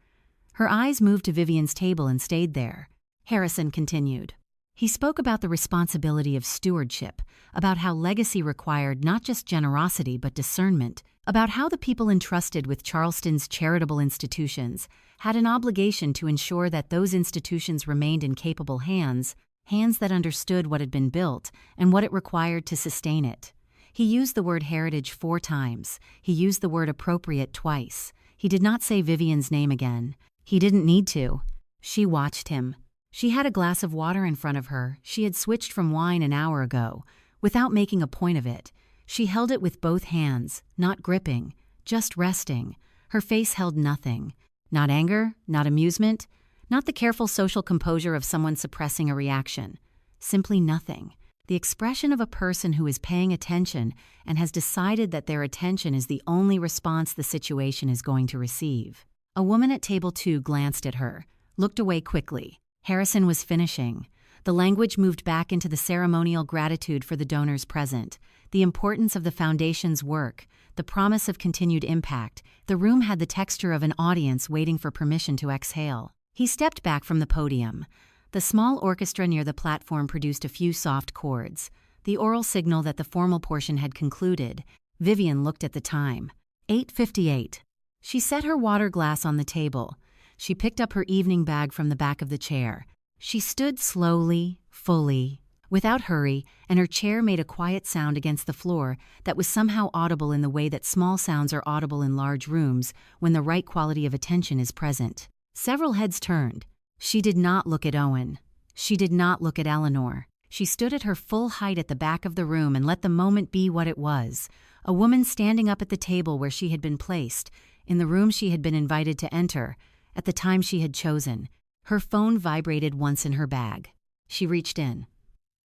A: Her eyes moved to Vivian's table and stayed there. Harrison continued. He spoke about the responsibility of stewardship, about how legacy required not just generosity but discernment, about how the people entrusted with Charleston's charitable institutions had an obligation to ensure that those institutions remained in capable hands, hands that understood what had been built and what it required to sustain it. He used the word heritage 4 times. He used the word appropriate twice. He did not say Vivian's name again. He didn't need to. She watched him. She had a glass of water in front of her. She had switched from wine an hour ago, without making a point of it. She held it with both hands, not gripping, just resting. Her face held nothing. Not anger, not amusement, not the careful social composure of someone suppressing a reaction. Simply nothing. The expression of a person who is paying attention and has decided that their attention is the only response the situation is going to receive. A woman at table 2 glanced at her, looked away quickly. Harrison was finishing. The language moved back into the ceremonial gratitude for the donors present, the importance of the foundation's work, the promise of continued impact. The room had the texture of an audience waiting for permission to exhale. He stepped back from the podium. The small orchestra near the platform produced a few soft chords, the oral signal that the formal portion had concluded. Vivian looked at the time. 8:58. She set her water glass on the table. She picked up her evening bag from the back of the chair. She stood slowly, fully, without hurry, and her chair made a quiet sound against the floor that was somehow audible in the way that small sounds are audible in large rooms when the right quality of attention is present. Several heads turned. She did not look at Owen. She did not look at Eleanor. She stood at her full height at the back of the room and let the moment be what it was. A woman standing up at the table where she had been placed, in the room she had been invited to enter, at the time she had chosen. Her phone vibrated once in her bag. She reached in.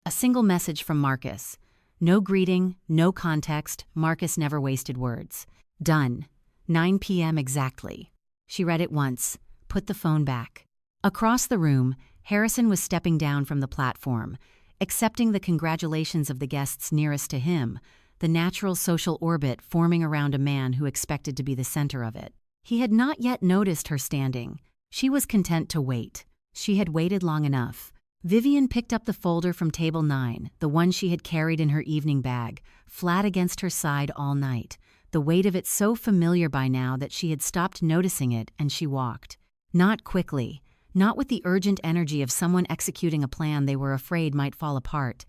A: A single message from Marcus. No greeting, no context. Marcus never wasted words. Done. 9 p.m. exactly. She read it once, put the phone back. Across the room, Harrison was stepping down from the platform, accepting the congratulations of the guests nearest to him, the natural social orbit forming around a man who expected to be the center of it. He had not yet noticed her standing. She was content to wait. She had waited long enough. Vivian picked up the folder from table 9, the one she had carried in her evening bag, flat against her side all night, the weight of it so familiar by now that she had stopped noticing it, and she walked. Not quickly, not with the urgent energy of someone executing a plan they were afraid might fall apart.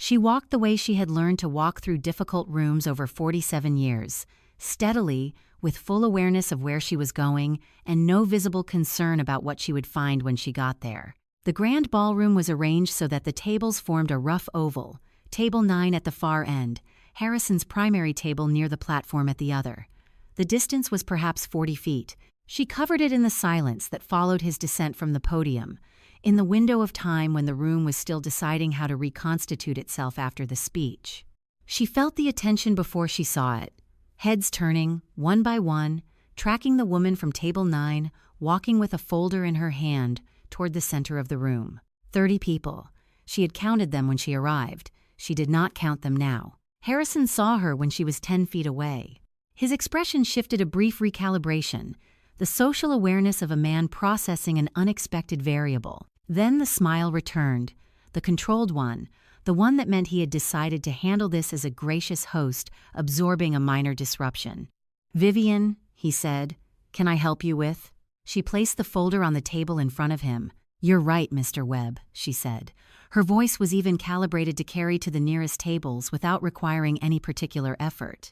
A: She walked the way she had learned to walk through difficult rooms over 47 years, steadily, with full awareness of where she was going and no visible concern about what she would find when she got there. The grand ballroom was arranged so that the tables formed a rough oval, table 9 at the far end, Harrison's primary table near the platform at the other. The distance was perhaps 40 feet. She covered it in the silence that followed his descent from the podium, in the window of time when the room was still deciding how to reconstitute itself after the speech. She felt the attention before she saw it, heads turning, one by one, tracking the woman from table 9, walking with a folder in her hand toward the center of the room. 30 people. She had counted them when she arrived. She did not count them now. Harrison saw her when she was 10 feet away. His expression shifted a brief recalibration, the social awareness of a man processing an unexpected variable. Then the smile returned, the controlled one, the one that meant he had decided to handle this as a gracious host, absorbing a minor disruption. "Vivian," he said, "can I help you with?" She placed the folder on the table in front of him. "You're right, Mr. Webb," she said. Her voice was even calibrated to carry to the nearest tables without requiring any particular effort.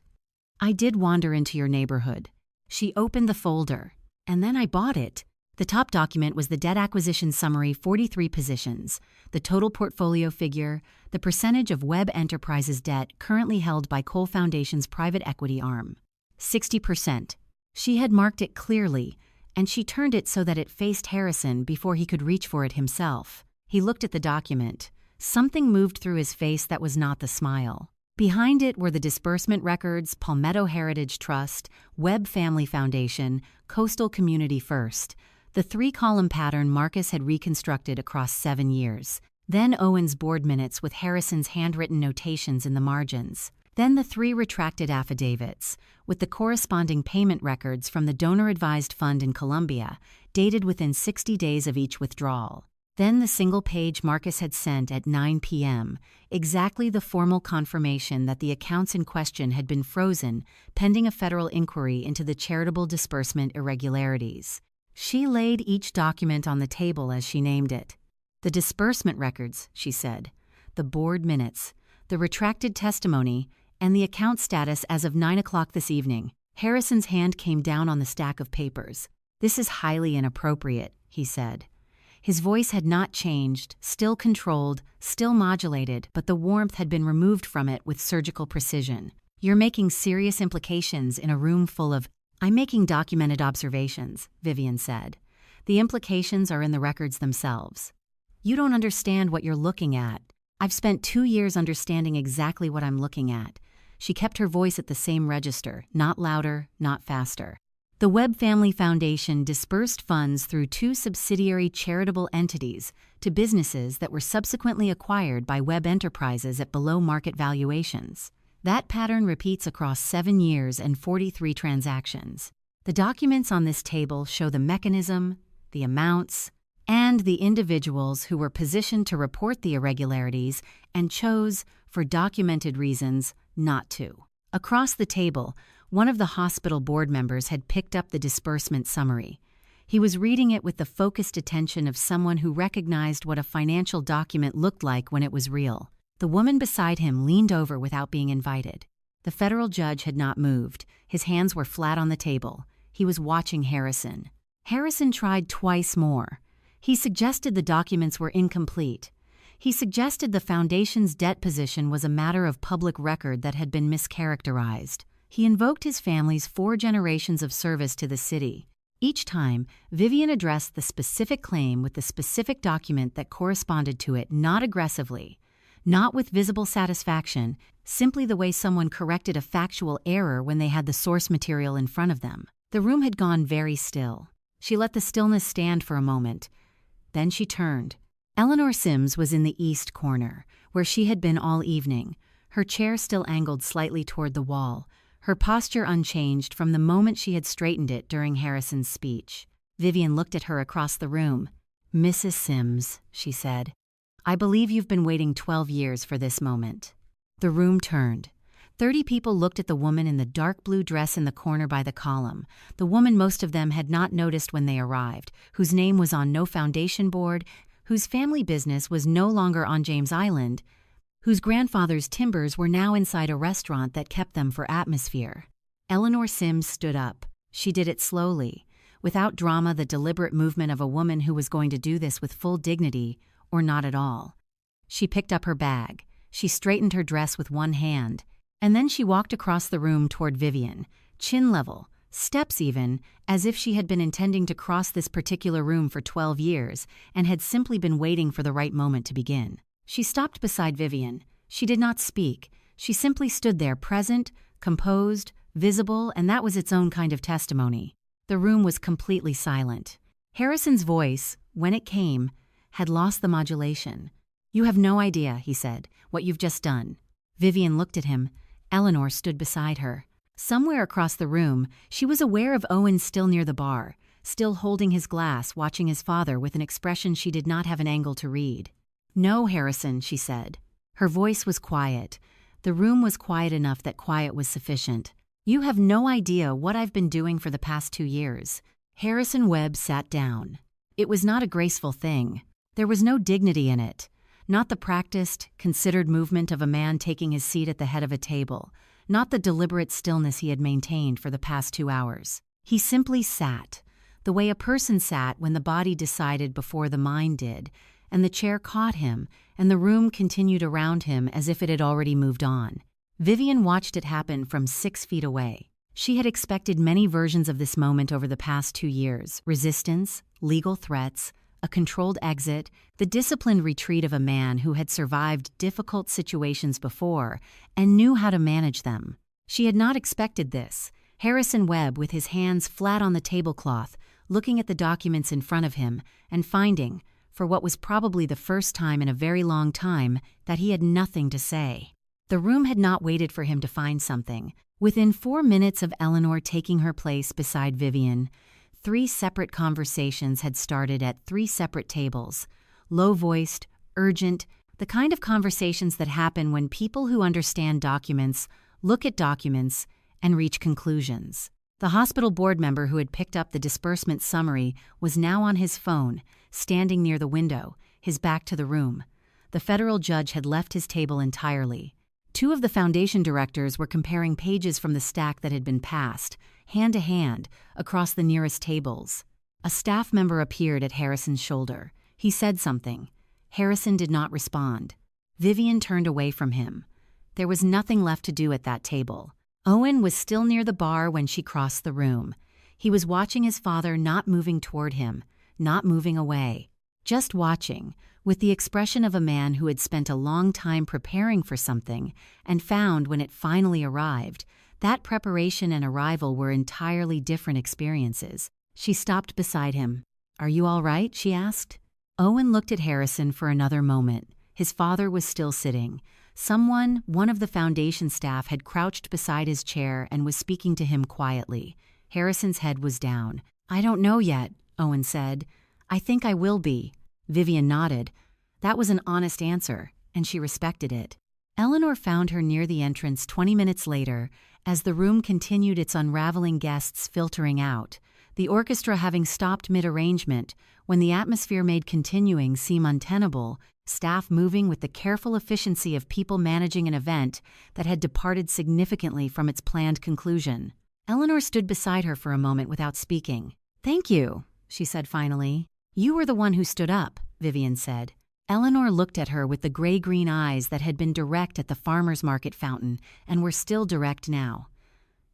A: "I did wander into your neighborhood." She opened the folder. "And then I bought it." The top document was the debt acquisition summary, 43 positions, the total portfolio figure, the percentage of Webb Enterprises debt currently held by Cole Foundation's private equity arm. 60%. She had marked it clearly, and she turned it so that it faced Harrison before he could reach for it himself. He looked at the document. Something moved through his face that was not the smile. Behind it were the disbursement records, Palmetto Heritage Trust, Webb Family Foundation, Coastal Community First, the 3-column pattern Marcus had reconstructed across 7 years. Then Owen's board minutes with Harrison's handwritten notations in the margins. Then the 3 retracted affidavits, with the corresponding payment records from the donor-advised fund in Colombia, dated within 60 days of each withdrawal. Then the single page Marcus had sent at 9 p.m., exactly the formal confirmation that the accounts in question had been frozen pending a federal inquiry into the charitable disbursement irregularities. She laid each document on the table as she named it. "The disbursement records," she said, "the board minutes, the retracted testimony, and the account status as of 9 o'clock this evening." Harrison's hand came down on the stack of papers. "This is highly inappropriate," he said. His voice had not changed, still controlled, still modulated, but the warmth had been removed from it with surgical precision. "You're making serious implications in a room full of—" "I'm making documented observations," Vivian said. "The implications are in the records themselves. You don't understand what you're looking at. I've spent 2 years understanding exactly what I'm looking at." She kept her voice at the same register, not louder, not faster. The Webb Family Foundation disbursed funds through 2 subsidiary charitable entities to businesses that were subsequently acquired by Webb Enterprises at below-market valuations. That pattern repeats across 7 years and 43 transactions. The documents on this table show the mechanism, the amounts, and the individuals who were positioned to report the irregularities and chose, for documented reasons, not to. Across the table, one of the hospital board members had picked up the disbursement summary. He was reading it with the focused attention of someone who recognized what a financial document looked like when it was real. The woman beside him leaned over without being invited. The federal judge had not moved. His hands were flat on the table. He was watching Harrison. Harrison tried twice more. He suggested the documents were incomplete. He suggested the foundation's debt position was a matter of public record that had been mischaracterized. He invoked his family's 4 generations of service to the city. Each time, Vivian addressed the specific claim with the specific document that corresponded to it, not aggressively, not with visible satisfaction, simply the way someone corrected a factual error when they had the source material in front of them. The room had gone very still. She let the stillness stand for a moment. Then she turned. Eleanor Sims was in the east corner, where she had been all evening, her chair still angled slightly toward the wall, her posture unchanged from the moment she had straightened it during Harrison's speech. Vivian looked at her across the room. "Mrs. Sims," she said, "I believe you've been waiting 12 years for this moment." The room turned. 30 people looked at the woman in the dark blue dress in the corner by the column, the woman most of them had not noticed when they arrived, whose name was on no foundation board, whose family business was no longer on James Island, whose grandfather's timbers were now inside a restaurant that kept them for atmosphere. Eleanor Sims stood up. She did it slowly, without drama, the deliberate movement of a woman who was going to do this with full dignity, or not at all. She picked up her bag. She straightened her dress with one hand, and then she walked across the room toward Vivian, chin level, steps even, as if she had been intending to cross this particular room for 12 years and had simply been waiting for the right moment to begin. She stopped beside Vivian. She did not speak. She simply stood there, present, composed, visible, and that was its own kind of testimony. The room was completely silent. Harrison's voice, when it came, had lost the modulation. "You have no idea," he said, "what you've just done." Vivian looked at him. Eleanor stood beside her. Somewhere across the room, she was aware of Owen still near the bar, still holding his glass, watching his father with an expression she did not have an angle to read. "No, Harrison," she said. Her voice was quiet. The room was quiet enough that quiet was sufficient. "You have no idea what I've been doing for the past 2 years." Harrison Webb sat down. It was not a graceful thing. There was no dignity in it. Not the practiced, considered movement of a man taking his seat at the head of a table. Not the deliberate stillness he had maintained for the past 2 hours. He simply sat, the way a person sat when the body decided before the mind did, and the chair caught him, and the room continued around him as if it had already moved on. Vivian watched it happen from 6 feet away. She had expected many versions of this moment over the past 2 years: resistance, legal threats, a controlled exit, the disciplined retreat of a man who had survived difficult situations before and knew how to manage them. She had not expected this. Harrison Webb, with his hands flat on the tablecloth, looking at the documents in front of him and finding, for what was probably the first time in a very long time, that he had nothing to say. The room had not waited for him to find something. Within 4 minutes of Eleanor taking her place beside Vivian, 3 separate conversations had started at 3 separate tables. Low-voiced, urgent, the kind of conversations that happen when people who understand documents look at documents and reach conclusions. The hospital board member who had picked up the disbursement summary was now on his phone, standing near the window, his back to the room. The federal judge had left his table entirely. 2 of the foundation directors were comparing pages from the stack that had been passed, hand to hand, across the nearest tables. A staff member appeared at Harrison's shoulder. He said something. Harrison did not respond. Vivian turned away from him. There was nothing left to do at that table. Owen was still near the bar when she crossed the room. He was watching his father, not moving toward him, not moving away, just watching, with the expression of a man who had spent a long time preparing for something and found, when it finally arrived, that preparation and arrival were entirely different experiences. She stopped beside him. "Are you all right?" she asked. Owen looked at Harrison for another moment. His father was still sitting. One of the foundation staff, had crouched beside his chair and was speaking to him quietly. Harrison's head was down. "I don't know yet," Owen said. "I think I will be." Vivian nodded. That was an honest answer, and she respected it. Eleanor found her near the entrance 20 minutes later, as the room continued its unraveling, guests filtering out, the orchestra having stopped mid-arrangement when the atmosphere made continuing seem untenable, staff moving with the careful efficiency of people managing an event that had departed significantly from its planned conclusion. Eleanor stood beside her for a moment without speaking. "Thank you," she said finally. "You were the one who stood up," Vivian said. Eleanor looked at her with the gray-green eyes that had been direct at the farmer's market fountain and were still direct now.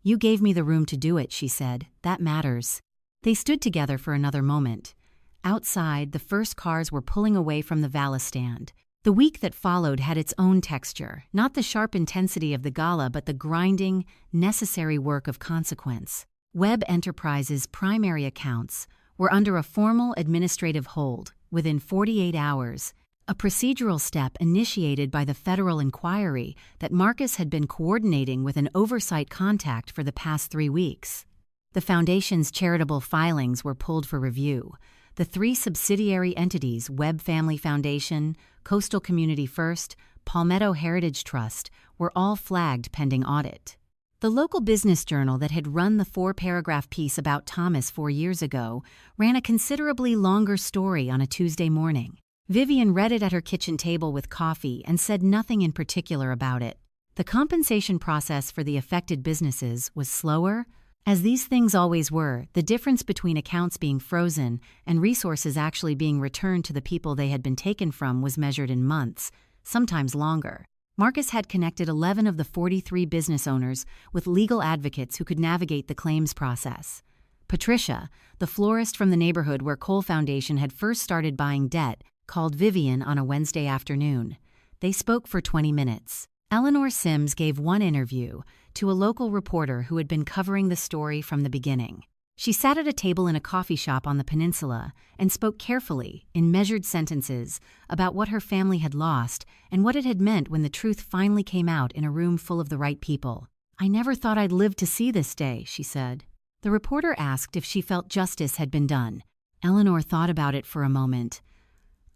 A: "You gave me the room to do it," she said. "That matters." They stood together for another moment. Outside, the first cars were pulling away from the Valis stand. The week that followed had its own texture, not the sharp intensity of the gala, but the grinding, necessary work of consequence. Webb Enterprises' primary accounts were under a formal administrative hold within 48 hours, a procedural step initiated by the federal inquiry that Marcus had been coordinating with an oversight contact for the past 3 weeks. The foundation's charitable filings were pulled for review. The 3 subsidiary entities, Webb Family Foundation, Coastal Community First, Palmetto Heritage Trust, were all flagged pending audit. The local business journal that had run the 4-paragraph piece about Thomas 4 years ago ran a considerably longer story on a Tuesday morning. Vivian read it at her kitchen table with coffee and said nothing in particular about it. The compensation process for the affected businesses was slower. As these things always were, the difference between accounts being frozen and resources actually being returned to the people they had been taken from was measured in months, sometimes longer. Marcus had connected 11 of the 43 business owners with legal advocates who could navigate the claims process. Patricia, the florist from the neighborhood where Cole Foundation had first started buying debt, called Vivian on a Wednesday afternoon. They spoke for 20 minutes. Eleanor Sims gave one interview to a local reporter who had been covering the story from the beginning. She sat at a table in a coffee shop on the peninsula and spoke carefully, in measured sentences, about what her family had lost and what it had meant when the truth finally came out in a room full of the right people. "I never thought I'd live to see this day," she said. The reporter asked if she felt justice had been done. Eleanor thought about it for a moment.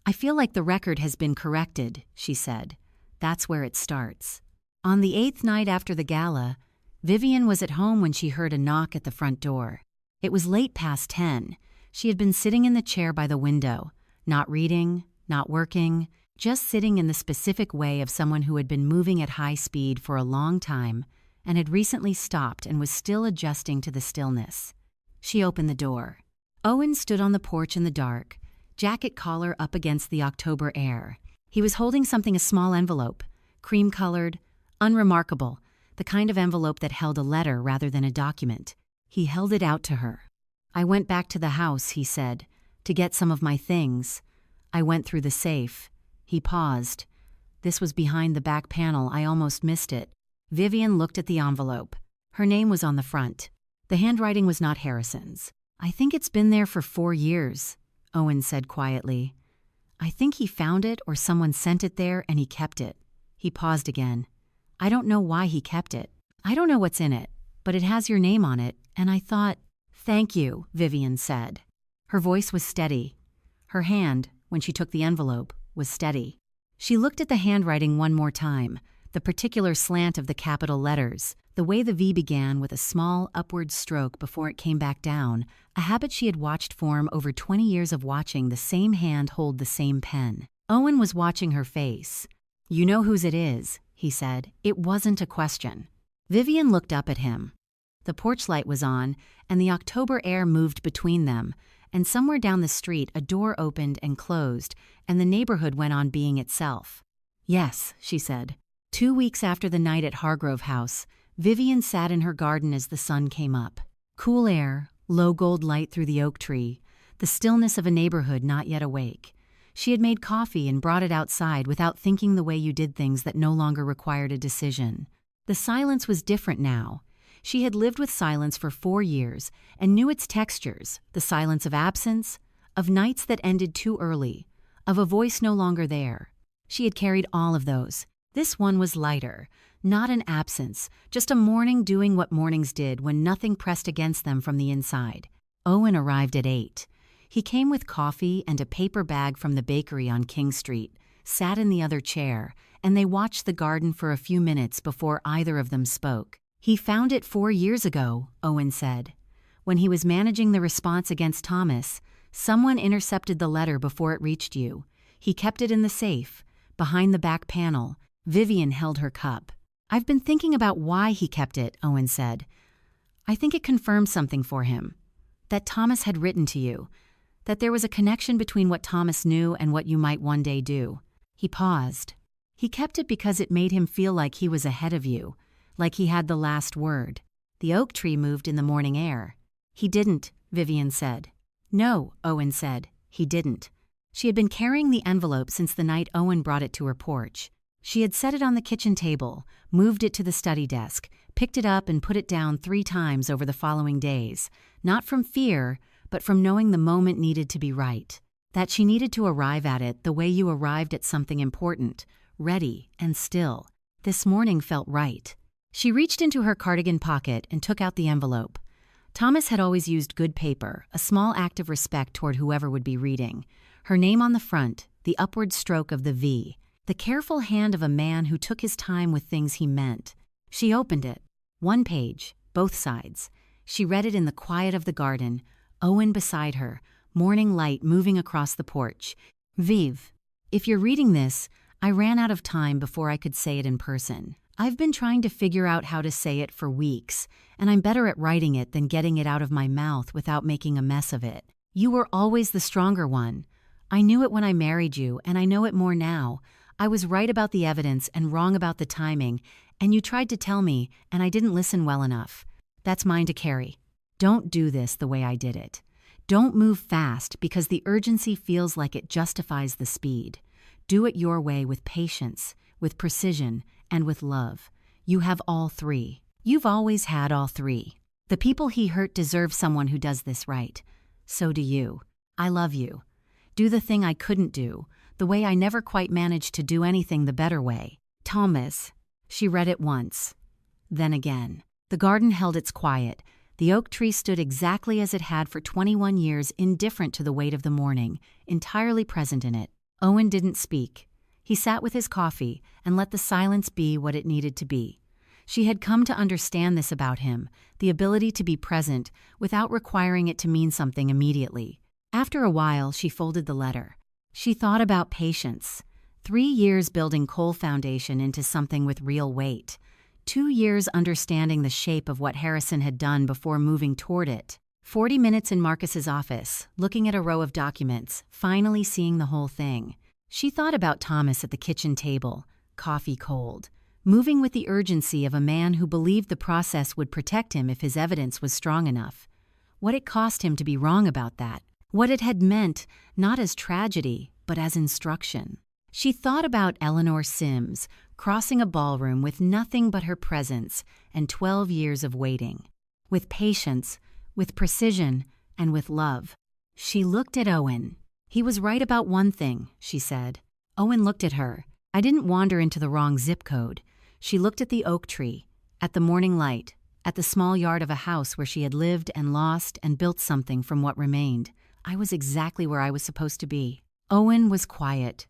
A: "I feel like the record has been corrected," she said. "That's where it starts." On the 8th night after the gala, Vivian was at home when she heard a knock at the front door. It was late past 10. She had been sitting in the chair by the window, not reading, not working, just sitting in the specific way of someone who had been moving at high speed for a long time and had recently stopped and was still adjusting to the stillness. She opened the door. Owen stood on the porch in the dark, jacket collar up against the October air. He was holding something, a small envelope, cream-colored, unremarkable, the kind of envelope that held a letter rather than a document. He held it out to her. "I went back to the house," he said, "to get some of my things. I went through the safe." He paused. "This was behind the back panel. I almost missed it." Vivian looked at the envelope. Her name was on the front. The handwriting was not Harrison's. "I think it's been there for 4 years," Owen said quietly. "I think he found it or someone sent it there and he kept it." He paused again. "I don't know why he kept it. I don't know what's in it, but it has your name on it, and I thought—" "Thank you," Vivian said. Her voice was steady. Her hand, when she took the envelope, was steady. She looked at the handwriting one more time, the particular slant of the capital letters, the way the V began with a small upward stroke before it came back down, a habit she had watched form over 20 years of watching the same hand hold the same pen. Owen was watching her face. "You know whose it is," he said. It wasn't a question. Vivian looked up at him. The porch light was on, and the October air moved between them, and somewhere down the street a door opened and closed, and the neighborhood went on being itself. "Yes," she said. 2 weeks after the night at Hargrove House, Vivian sat in her garden as the sun came up. Cool air, low gold light through the oak tree, the stillness of a neighborhood not yet awake. She had made coffee and brought it outside without thinking the way you did things that no longer required a decision. The silence was different now. She had lived with silence for 4 years and knew its textures, the silence of absence, of nights that ended too early, of a voice no longer there. She had carried all of those. This one was lighter, not an absence, just a morning doing what mornings did when nothing pressed against them from the inside. Owen arrived at 8. He came with coffee and a paper bag from the bakery on King Street, sat in the other chair, and they watched the garden for a few minutes before either of them spoke. "He found it 4 years ago," Owen said. "When he was managing the response against Thomas, someone intercepted the letter before it reached you. He kept it in the safe, behind the back panel." Vivian held her cup. "I've been thinking about why he kept it," Owen said. "I think it confirmed something for him. That Thomas had written to you. That there was a connection between what Thomas knew and what you might one day do." He paused. "He kept it because it made him feel like he was ahead of you, like he had the last word." The oak tree moved in the morning air. "He didn't," Vivian said. "No," Owen said. "He didn't." She had been carrying the envelope since the night Owen brought it to her porch. She had set it on the kitchen table, moved it to the study desk, picked it up and put it down 3 times over the following days, not from fear, but from knowing the moment needed to be right. That she needed to arrive at it the way you arrived at something important, ready and still. This morning felt right. She reached into her cardigan pocket and took out the envelope. Thomas had always used good paper, a small act of respect toward whoever would be reading. Her name on the front, the upward stroke of the V. The careful hand of a man who took his time with things he meant. She opened it. 1 page, both sides. She read it in the quiet of the garden, Owen beside her, morning light moving across the porch. "Viv, If you're reading this, I ran out of time before I could say it in person. I've been trying to figure out how to say it for weeks, and I'm better at writing it than getting it out of my mouth without making a mess of it. You were always the stronger one. I knew it when I married you, and I know it more now. I was right about the evidence and wrong about the timing, and you tried to tell me, and I didn't listen well enough. That's mine to carry. Don't do this the way I did it. Don't move fast because the urgency feels like it justifies the speed. Do it your way with patience, with precision, and with love. You have all three. You've always had all three. The people he hurt deserve someone who does this right. So do you. I love you. Do the thing I couldn't do, the way I never quite managed to do anything the better way. Thomas. She read it once. Then again. The garden held its quiet. The oak tree stood exactly as it had for 21 years, indifferent to the weight of the morning, entirely present in it. Owen didn't speak. He sat with his coffee and let the silence be what it needed to be. She had come to understand this about him, the ability to be present without requiring it to mean something immediately. After a while, she folded the letter. She thought about patience. 3 years building Cole Foundation into something with real weight. 2 years understanding the shape of what Harrison had done before moving toward it. 40 minutes in Marcus's office, looking at a row of documents, finally seeing the whole thing. She thought about Thomas at the kitchen table, coffee cold, moving with the urgency of a man who believed the process would protect him if his evidence was strong enough. What it cost him to be wrong about that. What it had meant, not as tragedy, but as instruction. She thought about Eleanor Sims, crossing a ballroom with nothing but her presence and 12 years of waiting. With patience, with precision, and with love. She looked at Owen. He was right about one thing, she said. Owen looked at her. I didn't wander into the wrong zip code. She looked at the oak tree, at the morning light, at the small yard of a house where she had lived and lost and built something from what remained. I was exactly where I was supposed to be. Owen was quiet.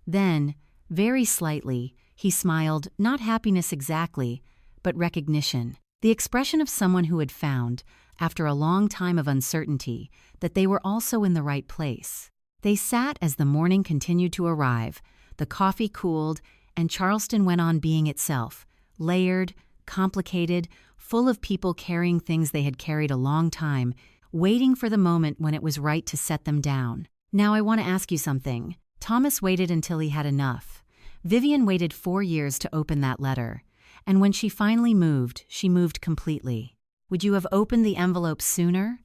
A: Then, very slightly, he smiled, not happiness exactly, but recognition. The expression of someone who had found, after a long time of uncertainty, that they were also in the right place. They sat as the morning continued to arrive, the coffee cooled, and Charleston went on being itself, layered, complicated, full of people carrying things they had carried a long time, waiting for the moment when it was right to set them down. Now I want to ask you something. Thomas waited until he had enough. Vivian waited 4 years to open that letter, and when she finally moved, she moved completely. Would you have opened the envelope sooner?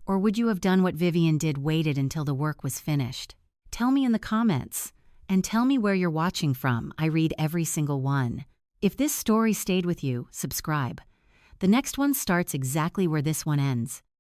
A: Or would you have done what Vivian did, waited until the work was finished? Tell me in the comments, and tell me where you're watching from. I read every single one. If this story stayed with you, subscribe. The next one starts exactly where this one ends.